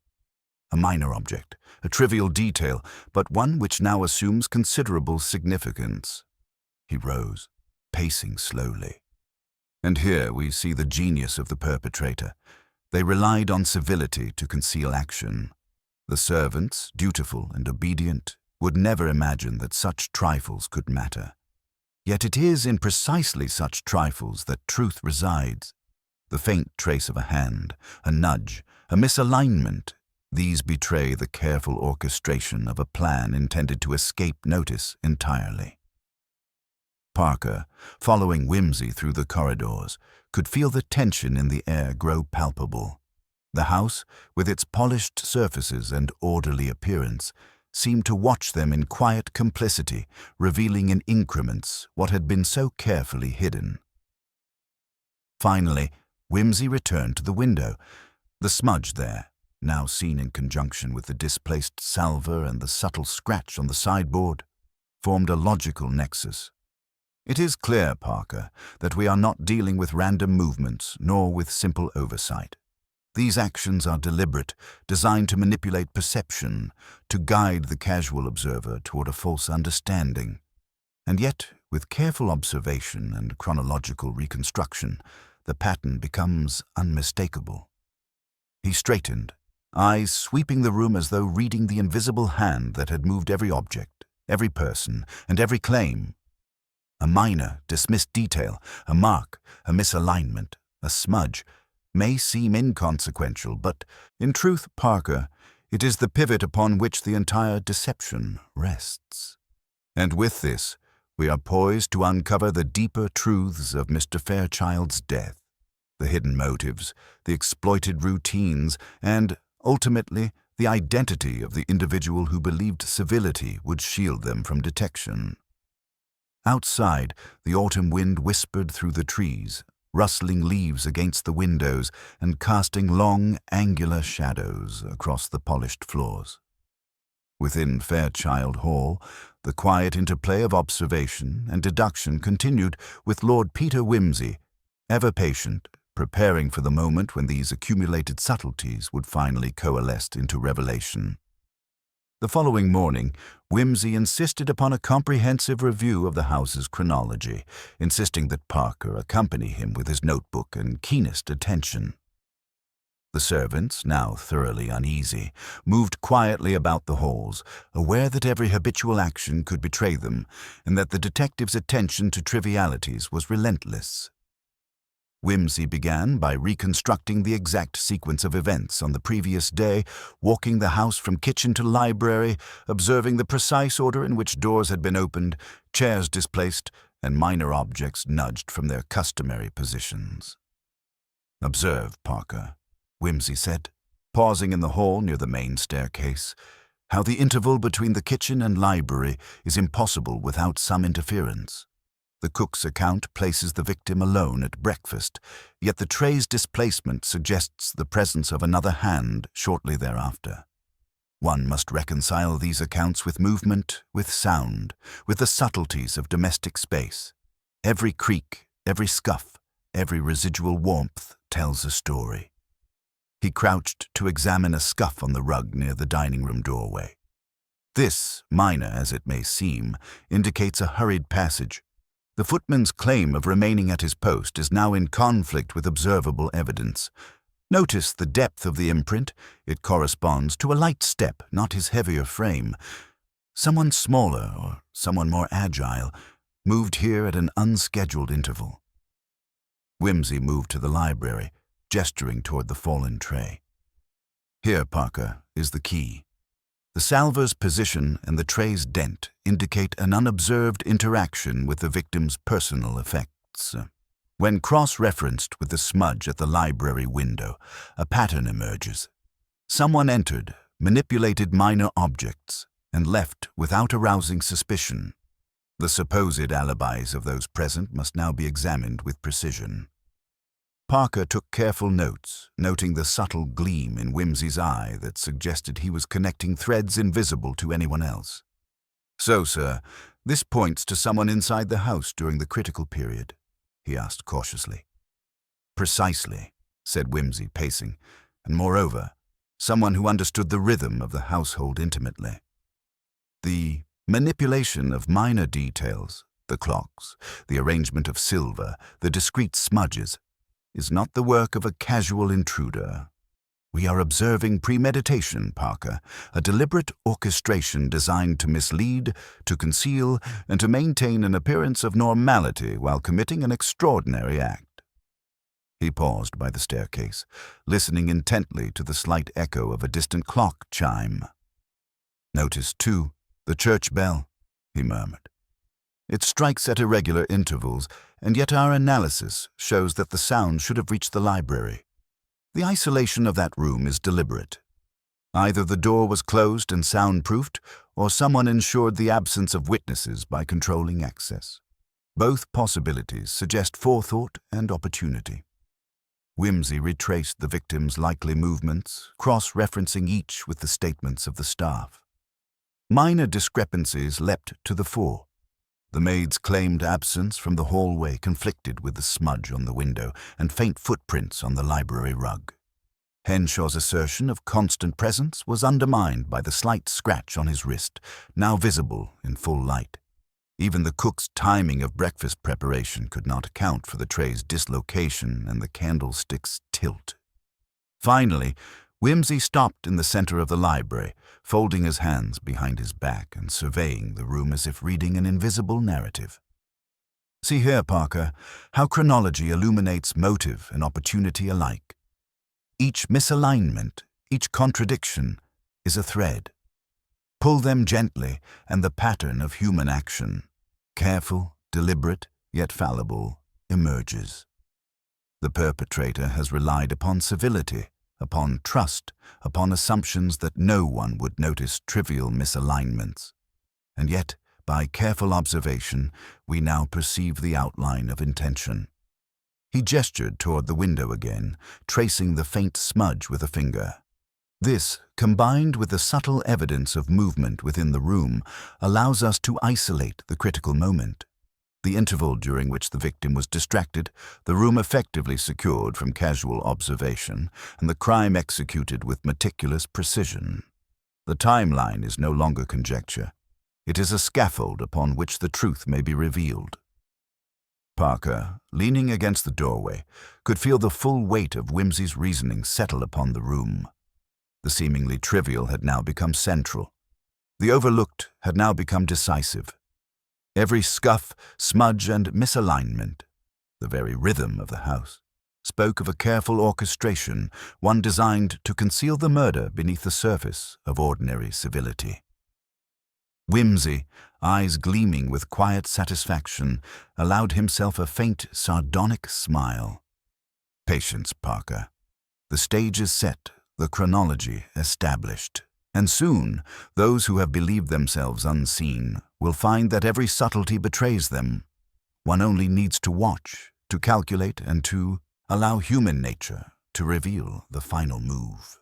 A minor object, a trivial detail, but one which now assumes considerable significance." He rose, pacing slowly. "And here we see the genius of the perpetrator. They relied on civility to conceal action. The servants, dutiful and obedient, would never imagine that such trifles could matter. Yet it is in precisely such trifles that truth resides. The faint trace of a hand, a nudge, a misalignment, these betray the careful orchestration of a plan intended to escape notice entirely." Parker, following Whimsy through the corridors, could feel the tension in the air grow palpable. The house, with its polished surfaces and orderly appearance, seemed to watch them in quiet complicity, revealing in increments what had been so carefully hidden. Finally, Whimsy returned to the window. The smudge there, now seen in conjunction with the displaced salver and the subtle scratch on the sideboard, formed a logical nexus. "It is clear, Parker, that we are not dealing with random movements nor with simple oversight. These actions are deliberate, designed to manipulate perception, to guide the casual observer toward a false understanding. And yet, with careful observation and chronological reconstruction, the pattern becomes unmistakable." He straightened, eyes sweeping the room as though reading the invisible hand that had moved every object, every person, and every claim. A minor, dismissed detail, a mark, a misalignment, a smudge, may seem inconsequential, but, in truth, Parker, it is the pivot upon which the entire deception rests. And with this, we are poised to uncover the deeper truths of Mr. Fairchild's death, the hidden motives, the exploited routines, and, ultimately, the identity of the individual who believed civility would shield them from detection. Outside, the autumn wind whispered through the trees, rustling leaves against the windows and casting long, angular shadows across the polished floors. Within Fairchild Hall, the quiet interplay of observation and deduction continued, with Lord Peter Whimsy, ever patient, preparing for the moment when these accumulated subtleties would finally coalesce into revelation. The following morning, Whimsy insisted upon a comprehensive review of the house's chronology, insisting that Parker accompany him with his notebook and keenest attention. The servants, now thoroughly uneasy, moved quietly about the halls, aware that every habitual action could betray them, and that the detective's attention to trivialities was relentless. Whimsy began by reconstructing the exact sequence of events on the previous day, walking the house from kitchen to library, observing the precise order in which doors had been opened, chairs displaced, and minor objects nudged from their customary positions. "Observe, Parker," Whimsy said, pausing in the hall near the main staircase, "how the interval between the kitchen and library is impossible without some interference. The cook's account places the victim alone at breakfast, yet the tray's displacement suggests the presence of another hand shortly thereafter. One must reconcile these accounts with movement, with sound, with the subtleties of domestic space. Every creak, every scuff, every residual warmth tells a story." He crouched to examine a scuff on the rug near the dining room doorway. This, minor as it may seem, indicates a hurried passage. The footman's claim of remaining at his post is now in conflict with observable evidence. Notice the depth of the imprint. It corresponds to a light step, not his heavier frame. Someone smaller, or someone more agile, moved here at an unscheduled interval. Whimsy moved to the library, gesturing toward the fallen tray. "Here, Parker, is the key. The salver's position and the tray's dent indicate an unobserved interaction with the victim's personal effects. When cross-referenced with the smudge at the library window, a pattern emerges. Someone entered, manipulated minor objects, and left without arousing suspicion. The supposed alibis of those present must now be examined with precision." Parker took careful notes, noting the subtle gleam in Whimsy's eye that suggested he was connecting threads invisible to anyone else. "So, sir, this points to someone inside the house during the critical period?" he asked cautiously. "Precisely," said Whimsy, pacing, "and moreover, someone who understood the rhythm of the household intimately. The manipulation of minor details, the clocks, the arrangement of silver, the discreet smudges, is not the work of a casual intruder. We are observing premeditation, Parker, a deliberate orchestration designed to mislead, to conceal, and to maintain an appearance of normality while committing an extraordinary act." He paused by the staircase, listening intently to the slight echo of a distant clock chime. "Notice, too, the church bell," he murmured. "It strikes at irregular intervals, and yet our analysis shows that the sound should have reached the library. The isolation of that room is deliberate. Either the door was closed and soundproofed, or someone ensured the absence of witnesses by controlling access. Both possibilities suggest forethought and opportunity." Whimsy retraced the victim's likely movements, cross-referencing each with the statements of the staff. Minor discrepancies leapt to the fore. The maid's claimed absence from the hallway conflicted with the smudge on the window and faint footprints on the library rug. Henshaw's assertion of constant presence was undermined by the slight scratch on his wrist, now visible in full light. Even the cook's timing of breakfast preparation could not account for the tray's dislocation and the candlestick's tilt. Finally, Whimsy stopped in the center of the library, folding his hands behind his back and surveying the room as if reading an invisible narrative. "See here, Parker, how chronology illuminates motive and opportunity alike. Each misalignment, each contradiction, is a thread. Pull them gently, and the pattern of human action, careful, deliberate, yet fallible, emerges. The perpetrator has relied upon civility, upon trust, upon assumptions that no one would notice trivial misalignments. And yet, by careful observation, we now perceive the outline of intention." He gestured toward the window again, tracing the faint smudge with a finger. This, combined with the subtle evidence of movement within the room, allows us to isolate the critical moment. The interval during which the victim was distracted, the room effectively secured from casual observation, and the crime executed with meticulous precision. The timeline is no longer conjecture. It is a scaffold upon which the truth may be revealed. Parker, leaning against the doorway, could feel the full weight of Whimsy's reasoning settle upon the room. The seemingly trivial had now become central. The overlooked had now become decisive. Every scuff, smudge, and misalignment, the very rhythm of the house, spoke of a careful orchestration, one designed to conceal the murder beneath the surface of ordinary civility. Whimsy, eyes gleaming with quiet satisfaction, allowed himself a faint, sardonic smile. Patience, Parker. The stage is set, the chronology established. And soon, those who have believed themselves unseen will find that every subtlety betrays them. One only needs to watch, to calculate, and to allow human nature to reveal the final move.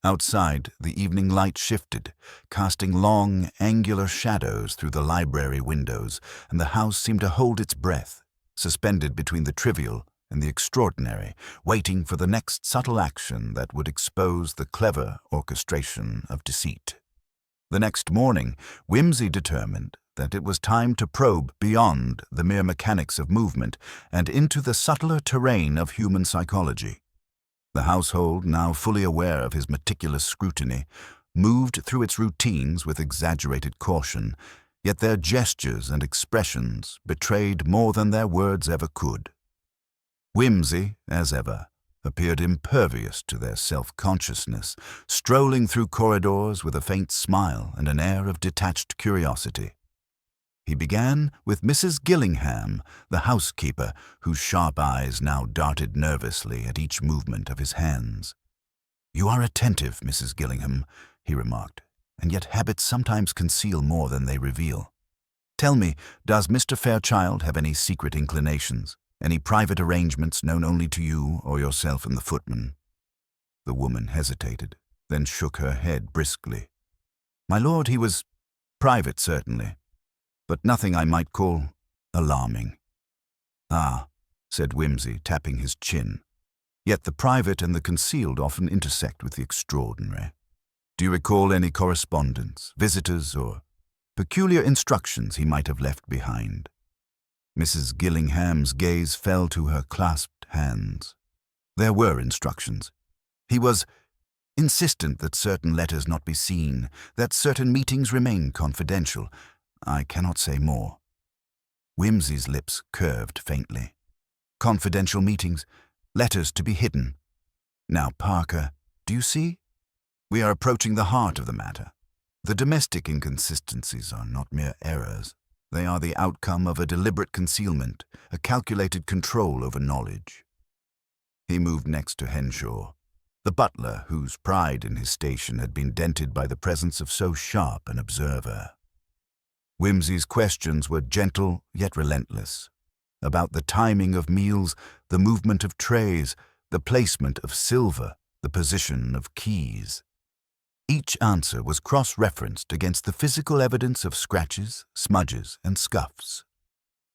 Outside, the evening light shifted, casting long, angular shadows through the library windows, and the house seemed to hold its breath, suspended between the trivial and the extraordinary, waiting for the next subtle action that would expose the clever orchestration of deceit. The next morning, Whimsy determined that it was time to probe beyond the mere mechanics of movement and into the subtler terrain of human psychology. The household, now fully aware of his meticulous scrutiny, moved through its routines with exaggerated caution, yet their gestures and expressions betrayed more than their words ever could. Whimsy, as ever, appeared impervious to their self-consciousness, strolling through corridors with a faint smile and an air of detached curiosity. He began with Mrs. Gillingham, the housekeeper, whose sharp eyes now darted nervously at each movement of his hands. "You are attentive, Mrs. Gillingham," he remarked, "and yet habits sometimes conceal more than they reveal. Tell me, does Mr. Fairchild have any secret inclinations? Any private arrangements known only to you or yourself and the footman?" The woman hesitated, then shook her head briskly. "My lord, he was private, certainly, but nothing I might call alarming." "Ah," said Whimsy, tapping his chin. "Yet the private and the concealed often intersect with the extraordinary. Do you recall any correspondence, visitors, or peculiar instructions he might have left behind?" Mrs. Gillingham's gaze fell to her clasped hands. There were instructions. He was insistent that certain letters not be seen, that certain meetings remain confidential. I cannot say more. Whimsy's lips curved faintly. Confidential meetings, letters to be hidden. Now, Parker, do you see? We are approaching the heart of the matter. The domestic inconsistencies are not mere errors. They are the outcome of a deliberate concealment, a calculated control over knowledge. He moved next to Henshaw, the butler whose pride in his station had been dented by the presence of so sharp an observer. Whimsy's questions were gentle yet relentless, about the timing of meals, the movement of trays, the placement of silver, the position of keys. Each answer was cross-referenced against the physical evidence of scratches, smudges, and scuffs.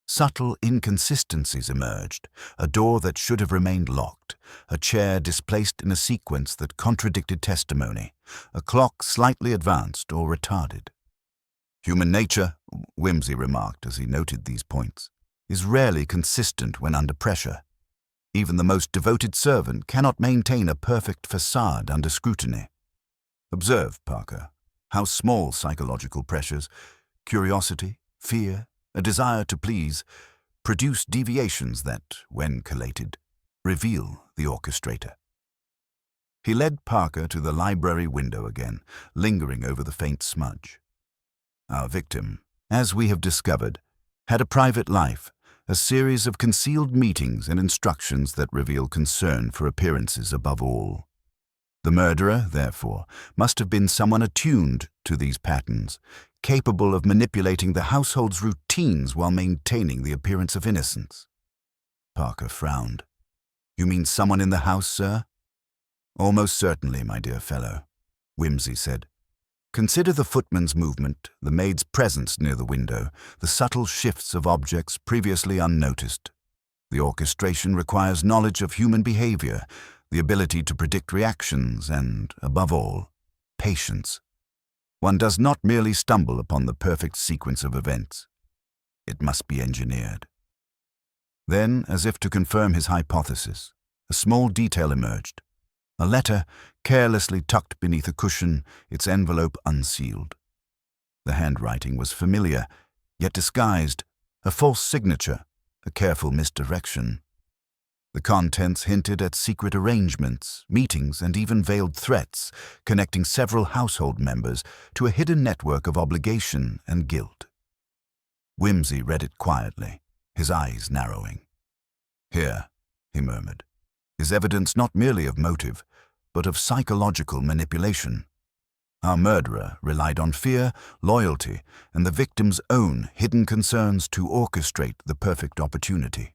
Subtle inconsistencies emerged, a door that should have remained locked, a chair displaced in a sequence that contradicted testimony, a clock slightly advanced or retarded. Human nature, Whimsy remarked as he noted these points, is rarely consistent when under pressure. Even the most devoted servant cannot maintain a perfect facade under scrutiny. Observe, Parker, how small psychological pressures, curiosity, fear, a desire to please, produce deviations that, when collated, reveal the orchestrator. He led Parker to the library window again, lingering over the faint smudge. Our victim, as we have discovered, had a private life, a series of concealed meetings and instructions that reveal concern for appearances above all. The murderer, therefore, must have been someone attuned to these patterns, capable of manipulating the household's routines while maintaining the appearance of innocence. Parker frowned. "You mean someone in the house, sir?" "Almost certainly, my dear fellow," Whimsy said. Consider the footman's movement, the maid's presence near the window, the subtle shifts of objects previously unnoticed. The orchestration requires knowledge of human behavior, the ability to predict reactions, and, above all, patience. One does not merely stumble upon the perfect sequence of events. It must be engineered. Then, as if to confirm his hypothesis, a small detail emerged. A letter, carelessly tucked beneath a cushion, its envelope unsealed. The handwriting was familiar, yet disguised, a false signature, a careful misdirection. The contents hinted at secret arrangements, meetings, and even veiled threats, connecting several household members to a hidden network of obligation and guilt. Whimsy read it quietly, his eyes narrowing. "Here," he murmured, "is evidence not merely of motive, but of psychological manipulation. Our murderer relied on fear, loyalty, and the victim's own hidden concerns to orchestrate the perfect opportunity."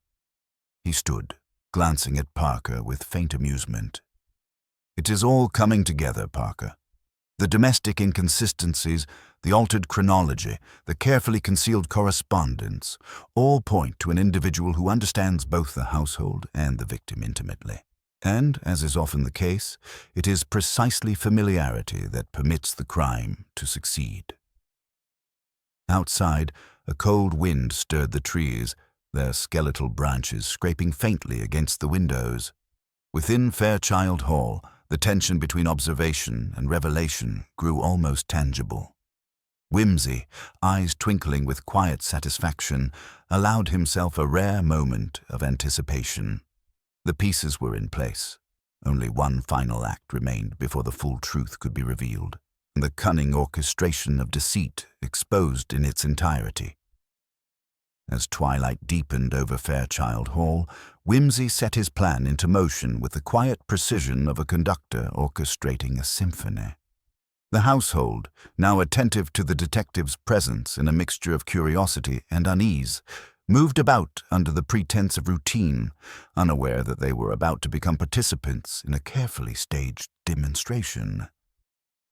He stood, glancing at Parker with faint amusement. "It is all coming together, Parker. The domestic inconsistencies, the altered chronology, the carefully concealed correspondence, all point to an individual who understands both the household and the victim intimately. And, as is often the case, it is precisely familiarity that permits the crime to succeed." Outside, a cold wind stirred the trees, their skeletal branches scraping faintly against the windows. Within Fairchild Hall, the tension between observation and revelation grew almost tangible. Whimsy, eyes twinkling with quiet satisfaction, allowed himself a rare moment of anticipation. The pieces were in place. Only one final act remained before the full truth could be revealed, and the cunning orchestration of deceit exposed in its entirety. As twilight deepened over Fairchild Hall, Whimsy set his plan into motion with the quiet precision of a conductor orchestrating a symphony. The household, now attentive to the detective's presence in a mixture of curiosity and unease, moved about under the pretense of routine, unaware that they were about to become participants in a carefully staged demonstration.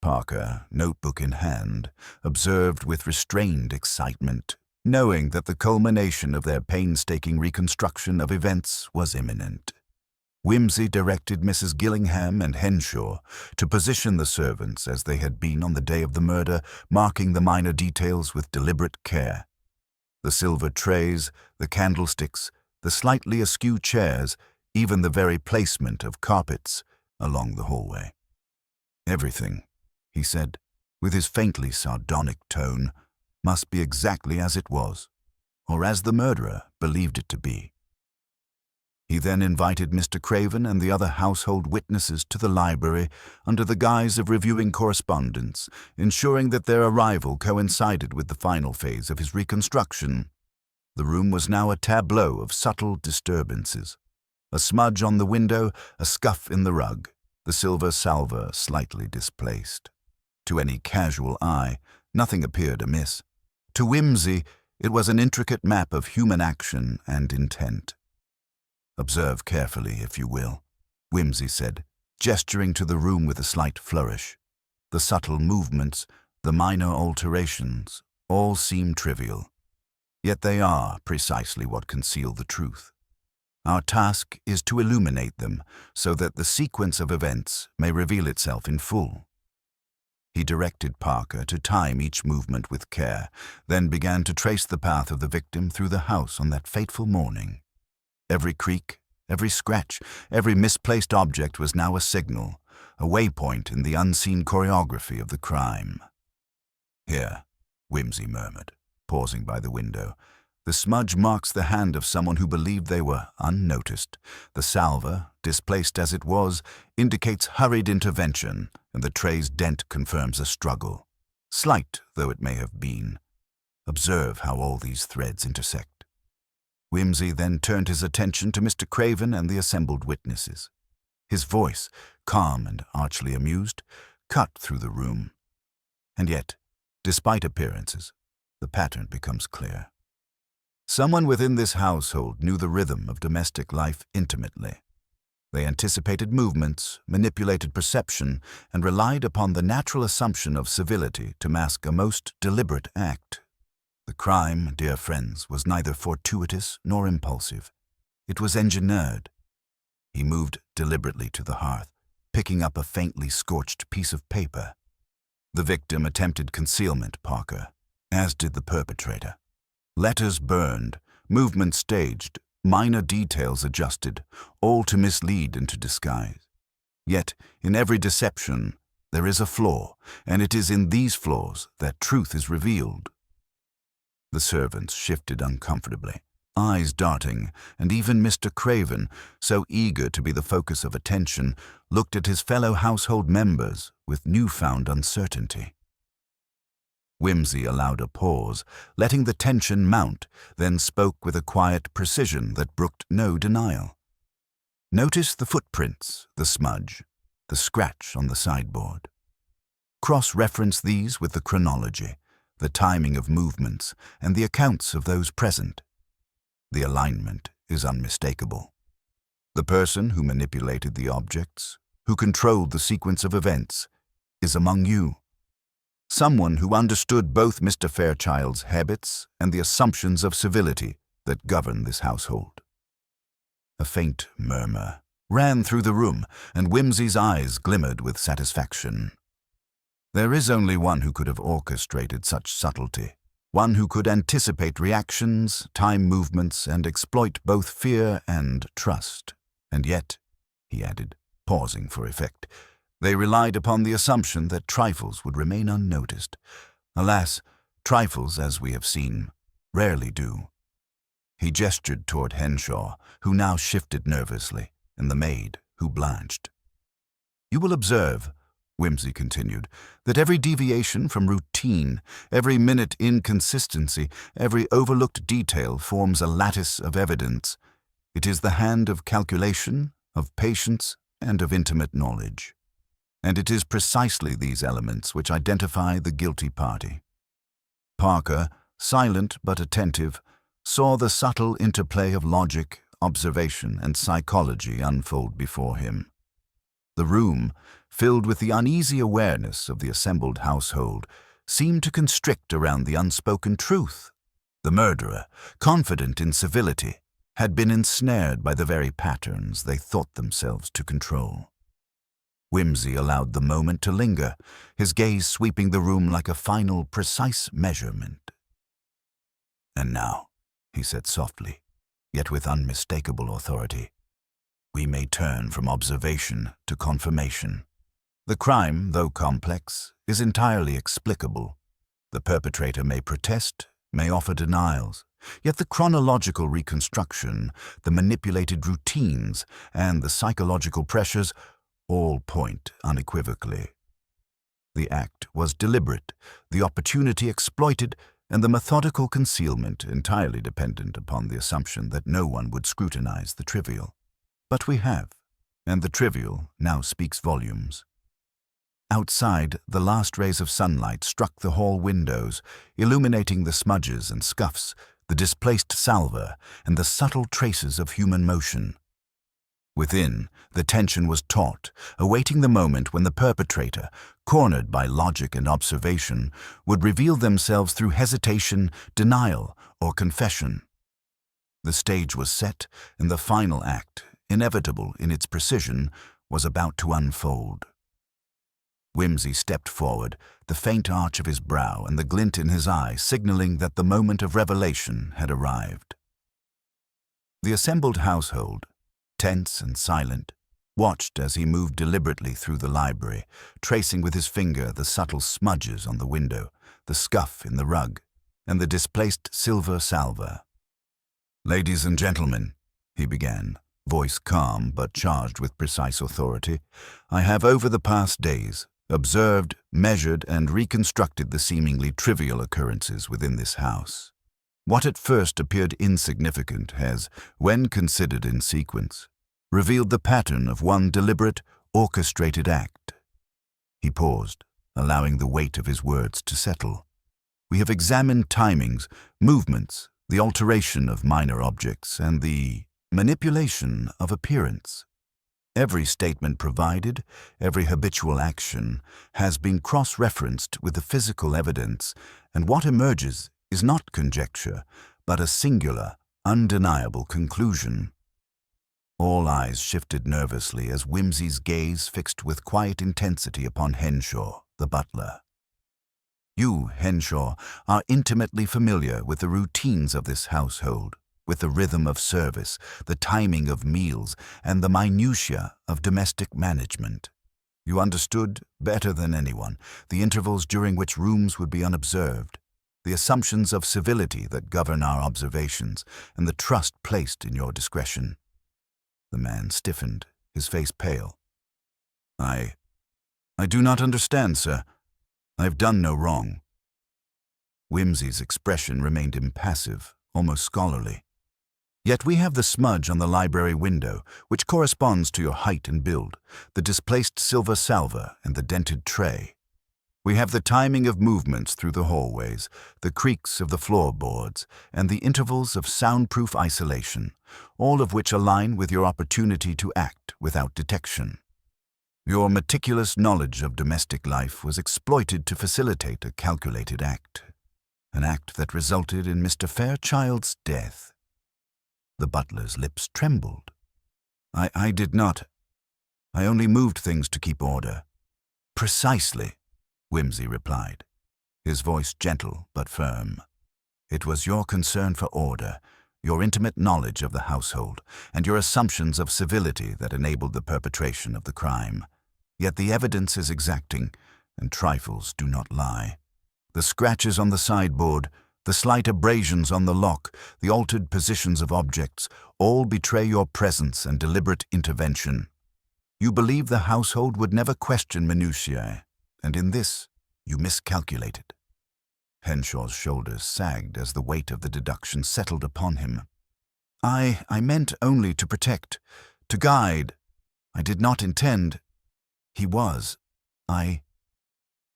Parker, notebook in hand, observed with restrained excitement, knowing that the culmination of their painstaking reconstruction of events was imminent. Whimsy directed Mrs. Gillingham and Henshaw to position the servants as they had been on the day of the murder, marking the minor details with deliberate care. The silver trays, the candlesticks, the slightly askew chairs, even the very placement of carpets along the hallway. "Everything," he said, with his faintly sardonic tone, "must be exactly as it was, or as the murderer believed it to be." He then invited Mr. Craven and the other household witnesses to the library under the guise of reviewing correspondence, ensuring that their arrival coincided with the final phase of his reconstruction. The room was now a tableau of subtle disturbances. A smudge on the window, a scuff in the rug, the silver salver slightly displaced. To any casual eye, nothing appeared amiss. To Whimsy, it was an intricate map of human action and intent. "Observe carefully, if you will," Whimsy said, gesturing to the room with a slight flourish. "The subtle movements, the minor alterations, all seem trivial. Yet they are precisely what conceal the truth. Our task is to illuminate them so that the sequence of events may reveal itself in full." He directed Parker to time each movement with care, then began to trace the path of the victim through the house on that fateful morning. Every creak, every scratch, every misplaced object was now a signal, a waypoint in the unseen choreography of the crime. "Here," Whimsy murmured, pausing by the window. "The smudge marks the hand of someone who believed they were unnoticed. The salver, displaced as it was, indicates hurried intervention, and the tray's dent confirms a struggle, slight though it may have been. Observe how all these threads intersect." Whimsy then turned his attention to Mr. Craven and the assembled witnesses. His voice, calm and archly amused, cut through the room. And yet, despite appearances, the pattern becomes clear. Someone within this household knew the rhythm of domestic life intimately. They anticipated movements, manipulated perception, and relied upon the natural assumption of civility to mask a most deliberate act. The crime, dear friends, was neither fortuitous nor impulsive. It was engineered. He moved deliberately to the hearth, picking up a faintly scorched piece of paper. The victim attempted concealment, Parker, as did the perpetrator. Letters burned, movements staged, minor details adjusted, all to mislead and to disguise. Yet, in every deception, there is a flaw, and it is in these flaws that truth is revealed. The servants shifted uncomfortably, eyes darting, and even Mr. Craven, so eager to be the focus of attention, looked at his fellow household members with newfound uncertainty. Whimsy allowed a pause, letting the tension mount, then spoke with a quiet precision that brooked no denial. Notice the footprints, the smudge, the scratch on the sideboard. Cross-reference these with the chronology, the timing of movements, and the accounts of those present. The alignment is unmistakable. The person who manipulated the objects, who controlled the sequence of events, is among you. Someone who understood both Mr. Fairchild's habits and the assumptions of civility that govern this household. A faint murmur ran through the room, and Whimsy's eyes glimmered with satisfaction. There is only one who could have orchestrated such subtlety, one who could anticipate reactions, time movements, and exploit both fear and trust. And yet, he added, pausing for effect, they relied upon the assumption that trifles would remain unnoticed. Alas, trifles, as we have seen, rarely do. He gestured toward Henshaw, who now shifted nervously, and the maid, who blanched. You will observe, Whimsy continued, that every deviation from routine, every minute inconsistency, every overlooked detail forms a lattice of evidence. It is the hand of calculation, of patience, and of intimate knowledge. And it is precisely these elements which identify the guilty party. Parker, silent but attentive, saw the subtle interplay of logic, observation, and psychology unfold before him. The room, filled with the uneasy awareness of the assembled household, seemed to constrict around the unspoken truth. The murderer, confident in civility, had been ensnared by the very patterns they thought themselves to control. Whimsy allowed the moment to linger, his gaze sweeping the room like a final, precise measurement. And now, he said softly, yet with unmistakable authority, we may turn from observation to confirmation. The crime, though complex, is entirely explicable. The perpetrator may protest, may offer denials, yet the chronological reconstruction, the manipulated routines, and the psychological pressures all point unequivocally. The act was deliberate, the opportunity exploited, and the methodical concealment entirely dependent upon the assumption that no one would scrutinize the trivial. But we have, and the trivial now speaks volumes. Outside, the last rays of sunlight struck the hall windows, illuminating the smudges and scuffs, the displaced salver, and the subtle traces of human motion. Within, the tension was taut, awaiting the moment when the perpetrator, cornered by logic and observation, would reveal themselves through hesitation, denial, or confession. The stage was set, and the final act, inevitable in its precision, was about to unfold. Whimsy stepped forward, the faint arch of his brow and the glint in his eye signaling that the moment of revelation had arrived. The assembled household, tense and silent, watched as he moved deliberately through the library, tracing with his finger the subtle smudges on the window, the scuff in the rug, and the displaced silver salver. "Ladies and gentlemen," he began, voice calm but charged with precise authority, "I have over the past days observed, measured, and reconstructed the seemingly trivial occurrences within this house. What at first appeared insignificant has, when considered in sequence, revealed the pattern of one deliberate, orchestrated act." He paused, allowing the weight of his words to settle. "We have examined timings, movements, the alteration of minor objects, and the manipulation of appearance. Every statement provided, every habitual action, has been cross-referenced with the physical evidence, and what emerges is not conjecture, but a singular, undeniable conclusion. All eyes shifted nervously as Whimsy's gaze fixed with quiet intensity upon Henshaw, the butler. You, Henshaw, are intimately familiar with the routines of this household, with the rhythm of service, the timing of meals, and the minutiae of domestic management. You understood, better than anyone, the intervals during which rooms would be unobserved, the assumptions of civility that govern our observations, and the trust placed in your discretion. The man stiffened, his face pale. I do not understand, sir. I have done no wrong. Whimsy's expression remained impassive, almost scholarly. Yet we have the smudge on the library window, which corresponds to your height and build, the displaced silver salver and the dented tray. We have the timing of movements through the hallways, the creaks of the floorboards, and the intervals of soundproof isolation, all of which align with your opportunity to act without detection. Your meticulous knowledge of domestic life was exploited to facilitate a calculated act, an act that resulted in Mr. Fairchild's death. The butler's lips trembled. I did not. I only moved things to keep order. Precisely, Whimsy replied, his voice gentle but firm. It was your concern for order, your intimate knowledge of the household, and your assumptions of civility that enabled the perpetration of the crime. Yet the evidence is exacting, and trifles do not lie. The scratches on the sideboard, the slight abrasions on the lock, the altered positions of objects, all betray your presence and deliberate intervention. You believe the household would never question minutiae, and in this you miscalculated. Henshaw's shoulders sagged as the weight of the deduction settled upon him. I meant only to protect, to guide. I did not intend. He was.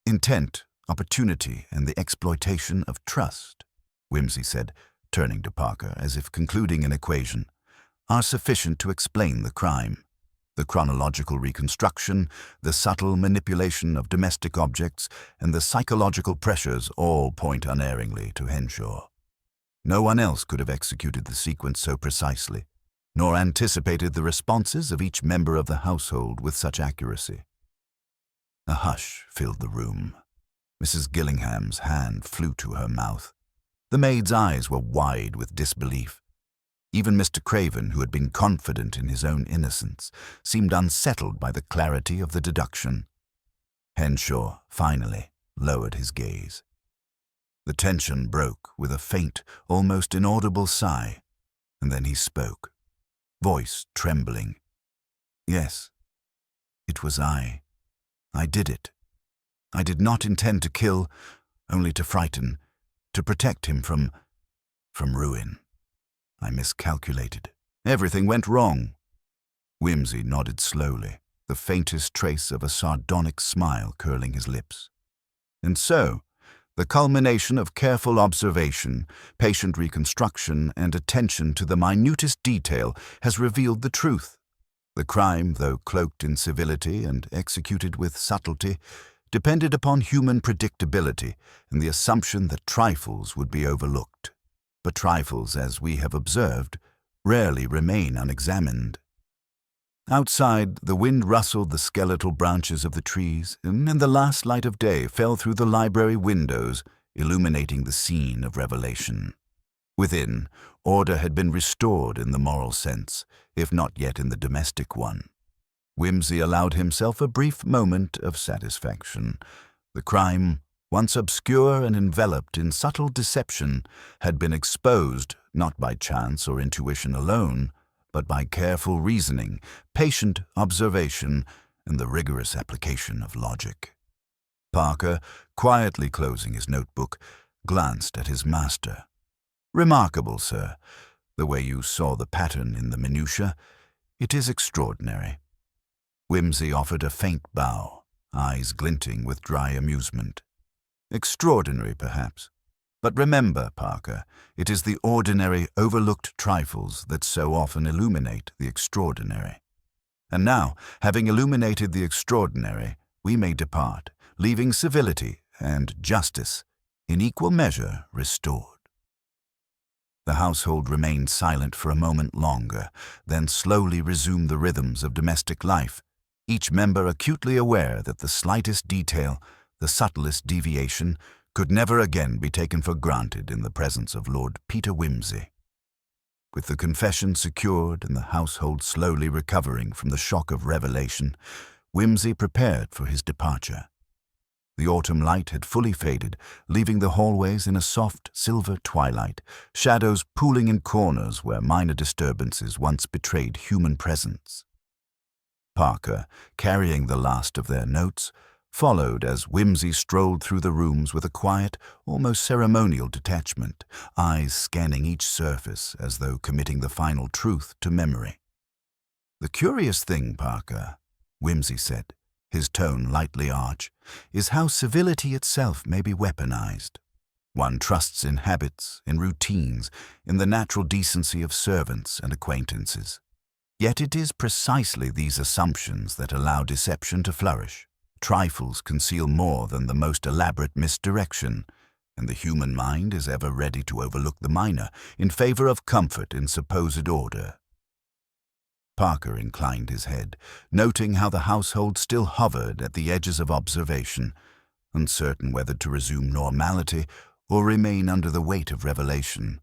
Intent, opportunity, and the exploitation of trust, Whimsy said, turning to Parker as if concluding an equation, are sufficient to explain the crime. The chronological reconstruction, the subtle manipulation of domestic objects, and the psychological pressures all point unerringly to Henshaw. No one else could have executed the sequence so precisely, nor anticipated the responses of each member of the household with such accuracy. A hush filled the room. Mrs. Gillingham's hand flew to her mouth. The maid's eyes were wide with disbelief. Even Mr. Craven, who had been confident in his own innocence, seemed unsettled by the clarity of the deduction. Henshaw, finally, lowered his gaze. The tension broke with a faint, almost inaudible sigh, and then he spoke, voice trembling. Yes, it was I. I did it. I did not intend to kill, only to frighten, to protect him from ruin. I miscalculated. Everything went wrong. Whimsy nodded slowly, the faintest trace of a sardonic smile curling his lips. And so, the culmination of careful observation, patient reconstruction, and attention to the minutest detail has revealed the truth. The crime, though cloaked in civility and executed with subtlety, depended upon human predictability and the assumption that trifles would be overlooked. But trifles, as we have observed, rarely remain unexamined. Outside, the wind rustled the skeletal branches of the trees, and the last light of day fell through the library windows, illuminating the scene of revelation. Within, order had been restored in the moral sense, if not yet in the domestic one. Whimsy allowed himself a brief moment of satisfaction. The crime, once obscure and enveloped in subtle deception, had been exposed not by chance or intuition alone, but by careful reasoning, patient observation, and the rigorous application of logic. Parker, quietly closing his notebook, glanced at his master. "Remarkable, sir, the way you saw the pattern in the minutiae. It is extraordinary." Whimsy offered a faint bow, eyes glinting with dry amusement. "Extraordinary, perhaps. But remember, Parker, it is the ordinary, overlooked trifles that so often illuminate the extraordinary. And now, having illuminated the extraordinary, we may depart, leaving civility and justice in equal measure restored." The household remained silent for a moment longer, then slowly resumed the rhythms of domestic life, each member acutely aware that the slightest detail, the subtlest deviation, could never again be taken for granted in the presence of Lord Peter Wimsey. With the confession secured and the household slowly recovering from the shock of revelation, Wimsey prepared for his departure. The autumn light had fully faded, leaving the hallways in a soft silver twilight, shadows pooling in corners where minor disturbances once betrayed human presence. Parker, carrying the last of their notes, followed as Wimsey strolled through the rooms with a quiet, almost ceremonial detachment, eyes scanning each surface as though committing the final truth to memory. "The curious thing, Parker," Wimsey said, his tone lightly arch, "is how civility itself may be weaponized. One trusts in habits, in routines, in the natural decency of servants and acquaintances. Yet it is precisely these assumptions that allow deception to flourish. Trifles conceal more than the most elaborate misdirection, and the human mind is ever ready to overlook the minor in favor of comfort in supposed order." Parker inclined his head, noting how the household still hovered at the edges of observation, uncertain whether to resume normality or remain under the weight of revelation.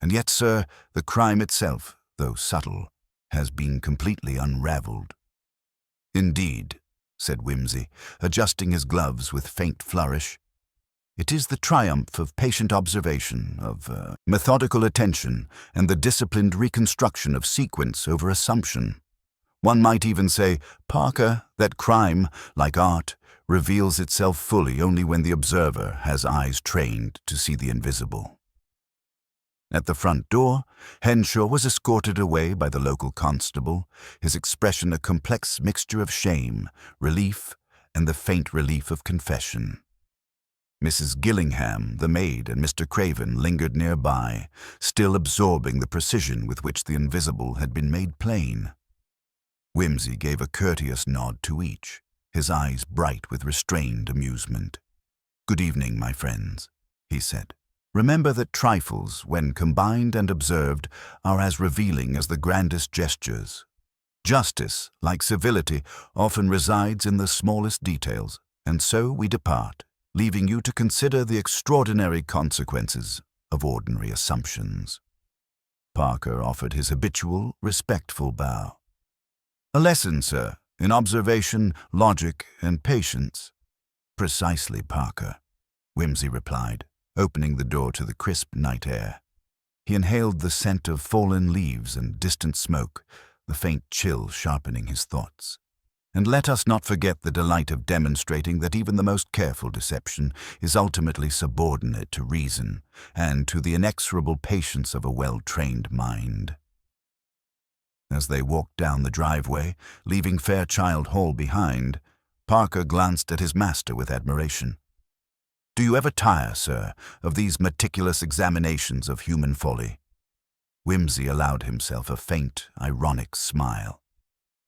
"And yet, sir, the crime itself, though subtle, has been completely unraveled." "Indeed," said Wimsey, adjusting his gloves with faint flourish. "It is the triumph of patient observation, of methodical attention, and the disciplined reconstruction of sequence over assumption. One might even say, Parker, that crime, like art, reveals itself fully only when the observer has eyes trained to see the invisible." At the front door, Henshaw was escorted away by the local constable, his expression a complex mixture of shame, relief, and the faint relief of confession. Mrs. Gillingham, the maid, and Mr. Craven lingered nearby, still absorbing the precision with which the invisible had been made plain. Wimsey gave a courteous nod to each, his eyes bright with restrained amusement. "Good evening, my friends," he said. "Remember that trifles, when combined and observed, are as revealing as the grandest gestures. Justice, like civility, often resides in the smallest details, and so we depart, leaving you to consider the extraordinary consequences of ordinary assumptions." Parker offered his habitual, respectful bow. "A lesson, sir, in observation, logic, and patience." "Precisely, Parker," Wimsey replied, opening the door to the crisp night air. He inhaled the scent of fallen leaves and distant smoke, the faint chill sharpening his thoughts. "And let us not forget the delight of demonstrating that even the most careful deception is ultimately subordinate to reason and to the inexorable patience of a well-trained mind." As they walked down the driveway, leaving Fairchild Hall behind, Parker glanced at his master with admiration. "Do you ever tire, sir, of these meticulous examinations of human folly?" Wimsey allowed himself a faint, ironic smile.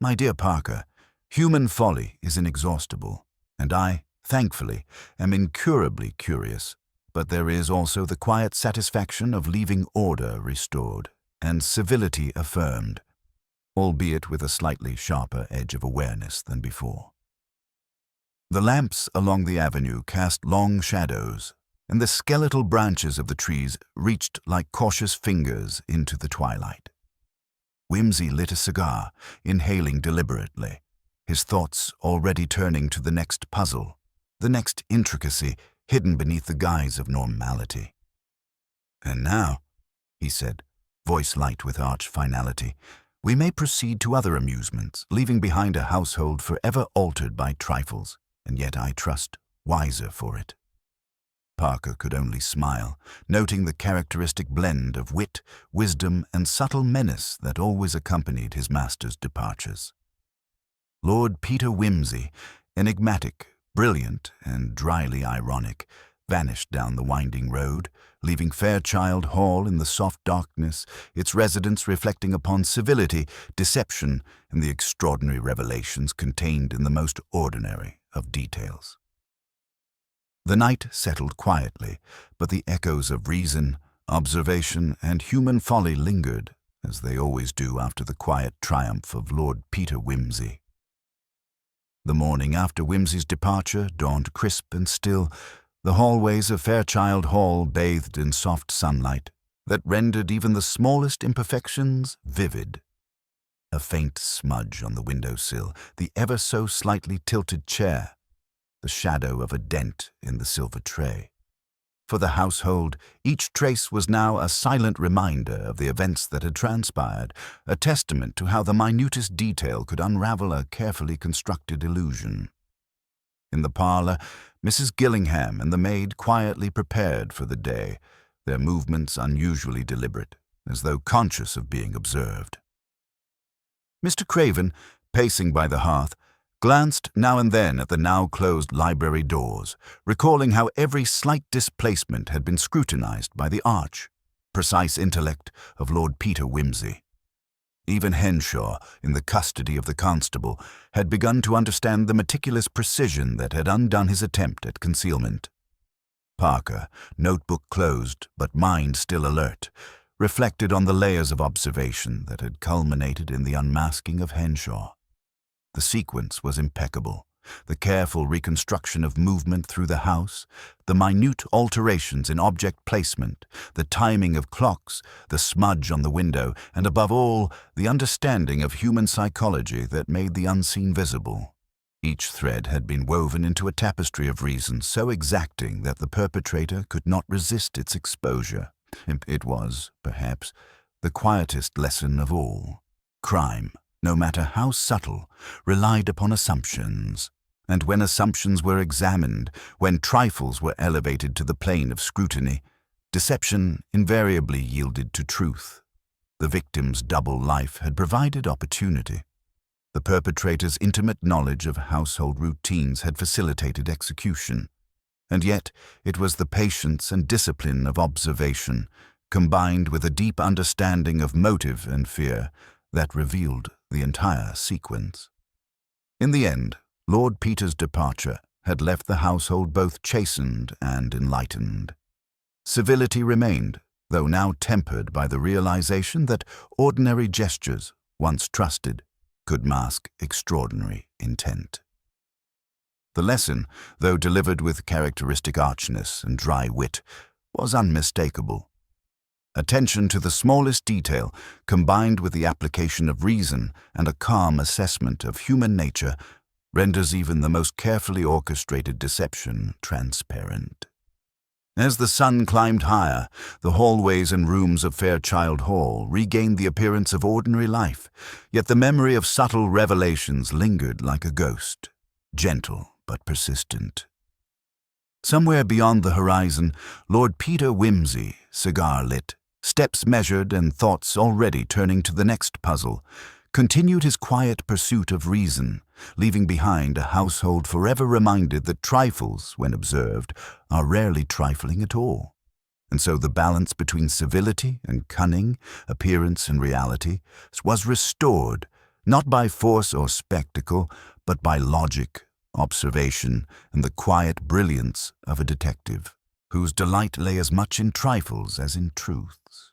"My dear Parker, human folly is inexhaustible, and I, thankfully, am incurably curious, but there is also the quiet satisfaction of leaving order restored and civility affirmed, albeit with a slightly sharper edge of awareness than before." The lamps along the avenue cast long shadows, and the skeletal branches of the trees reached like cautious fingers into the twilight. Wimsey lit a cigar, inhaling deliberately, his thoughts already turning to the next puzzle, the next intricacy hidden beneath the guise of normality. "And now," he said, voice light with arch finality, "we may proceed to other amusements, leaving behind a household forever altered by trifles, and yet, I trust, wiser for it." Parker could only smile, noting the characteristic blend of wit, wisdom, and subtle menace that always accompanied his master's departures. Lord Peter Wimsey, enigmatic, brilliant, and dryly ironic, vanished down the winding road, leaving Fairchild Hall in the soft darkness, its residents reflecting upon civility, deception, and the extraordinary revelations contained in the most ordinary of details. The night settled quietly, but the echoes of reason, observation, and human folly lingered, as they always do after the quiet triumph of Lord Peter Wimsey. The morning after Wimsey's departure dawned crisp and still, the hallways of Fairchild Hall bathed in soft sunlight that rendered even the smallest imperfections vivid. A faint smudge on the window-sill, the ever so slightly tilted chair, the shadow of a dent in the silver tray. For the household, each trace was now a silent reminder of the events that had transpired, a testament to how the minutest detail could unravel a carefully constructed illusion. In the parlor, Mrs. Gillingham and the maid quietly prepared for the day, their movements unusually deliberate, as though conscious of being observed. Mr. Craven, pacing by the hearth, glanced now and then at the now-closed library doors, recalling how every slight displacement had been scrutinized by the arch, precise intellect of Lord Peter Wimsey. Even Henshaw, in the custody of the constable, had begun to understand the meticulous precision that had undone his attempt at concealment. Parker, notebook closed but mind still alert, reflected on the layers of observation that had culminated in the unmasking of Henshaw. The sequence was impeccable. The careful reconstruction of movement through the house, the minute alterations in object placement, the timing of clocks, the smudge on the window, and above all, the understanding of human psychology that made the unseen visible. Each thread had been woven into a tapestry of reason so exacting that the perpetrator could not resist its exposure. It was, perhaps, the quietest lesson of all. Crime, no matter how subtle, relied upon assumptions. And when assumptions were examined, when trifles were elevated to the plane of scrutiny, deception invariably yielded to truth. The victim's double life had provided opportunity. The perpetrator's intimate knowledge of household routines had facilitated execution. And yet it was the patience and discipline of observation, combined with a deep understanding of motive and fear, that revealed the entire sequence. In the end, Lord Peter's departure had left the household both chastened and enlightened. Civility remained, though now tempered by the realization that ordinary gestures, once trusted, could mask extraordinary intent. The lesson, though delivered with characteristic archness and dry wit, was unmistakable. Attention to the smallest detail, combined with the application of reason and a calm assessment of human nature, renders even the most carefully orchestrated deception transparent. As the sun climbed higher, the hallways and rooms of Fairchild Hall regained the appearance of ordinary life, yet the memory of subtle revelations lingered like a ghost, gentle but persistent. Somewhere beyond the horizon, Lord Peter Wimsey, cigar lit, steps measured and thoughts already turning to the next puzzle, continued his quiet pursuit of reason, leaving behind a household forever reminded that trifles, when observed, are rarely trifling at all. And so the balance between civility and cunning, appearance and reality, was restored, not by force or spectacle, but by logic, observation, and the quiet brilliance of a detective, whose delight lay as much in trifles as in truths.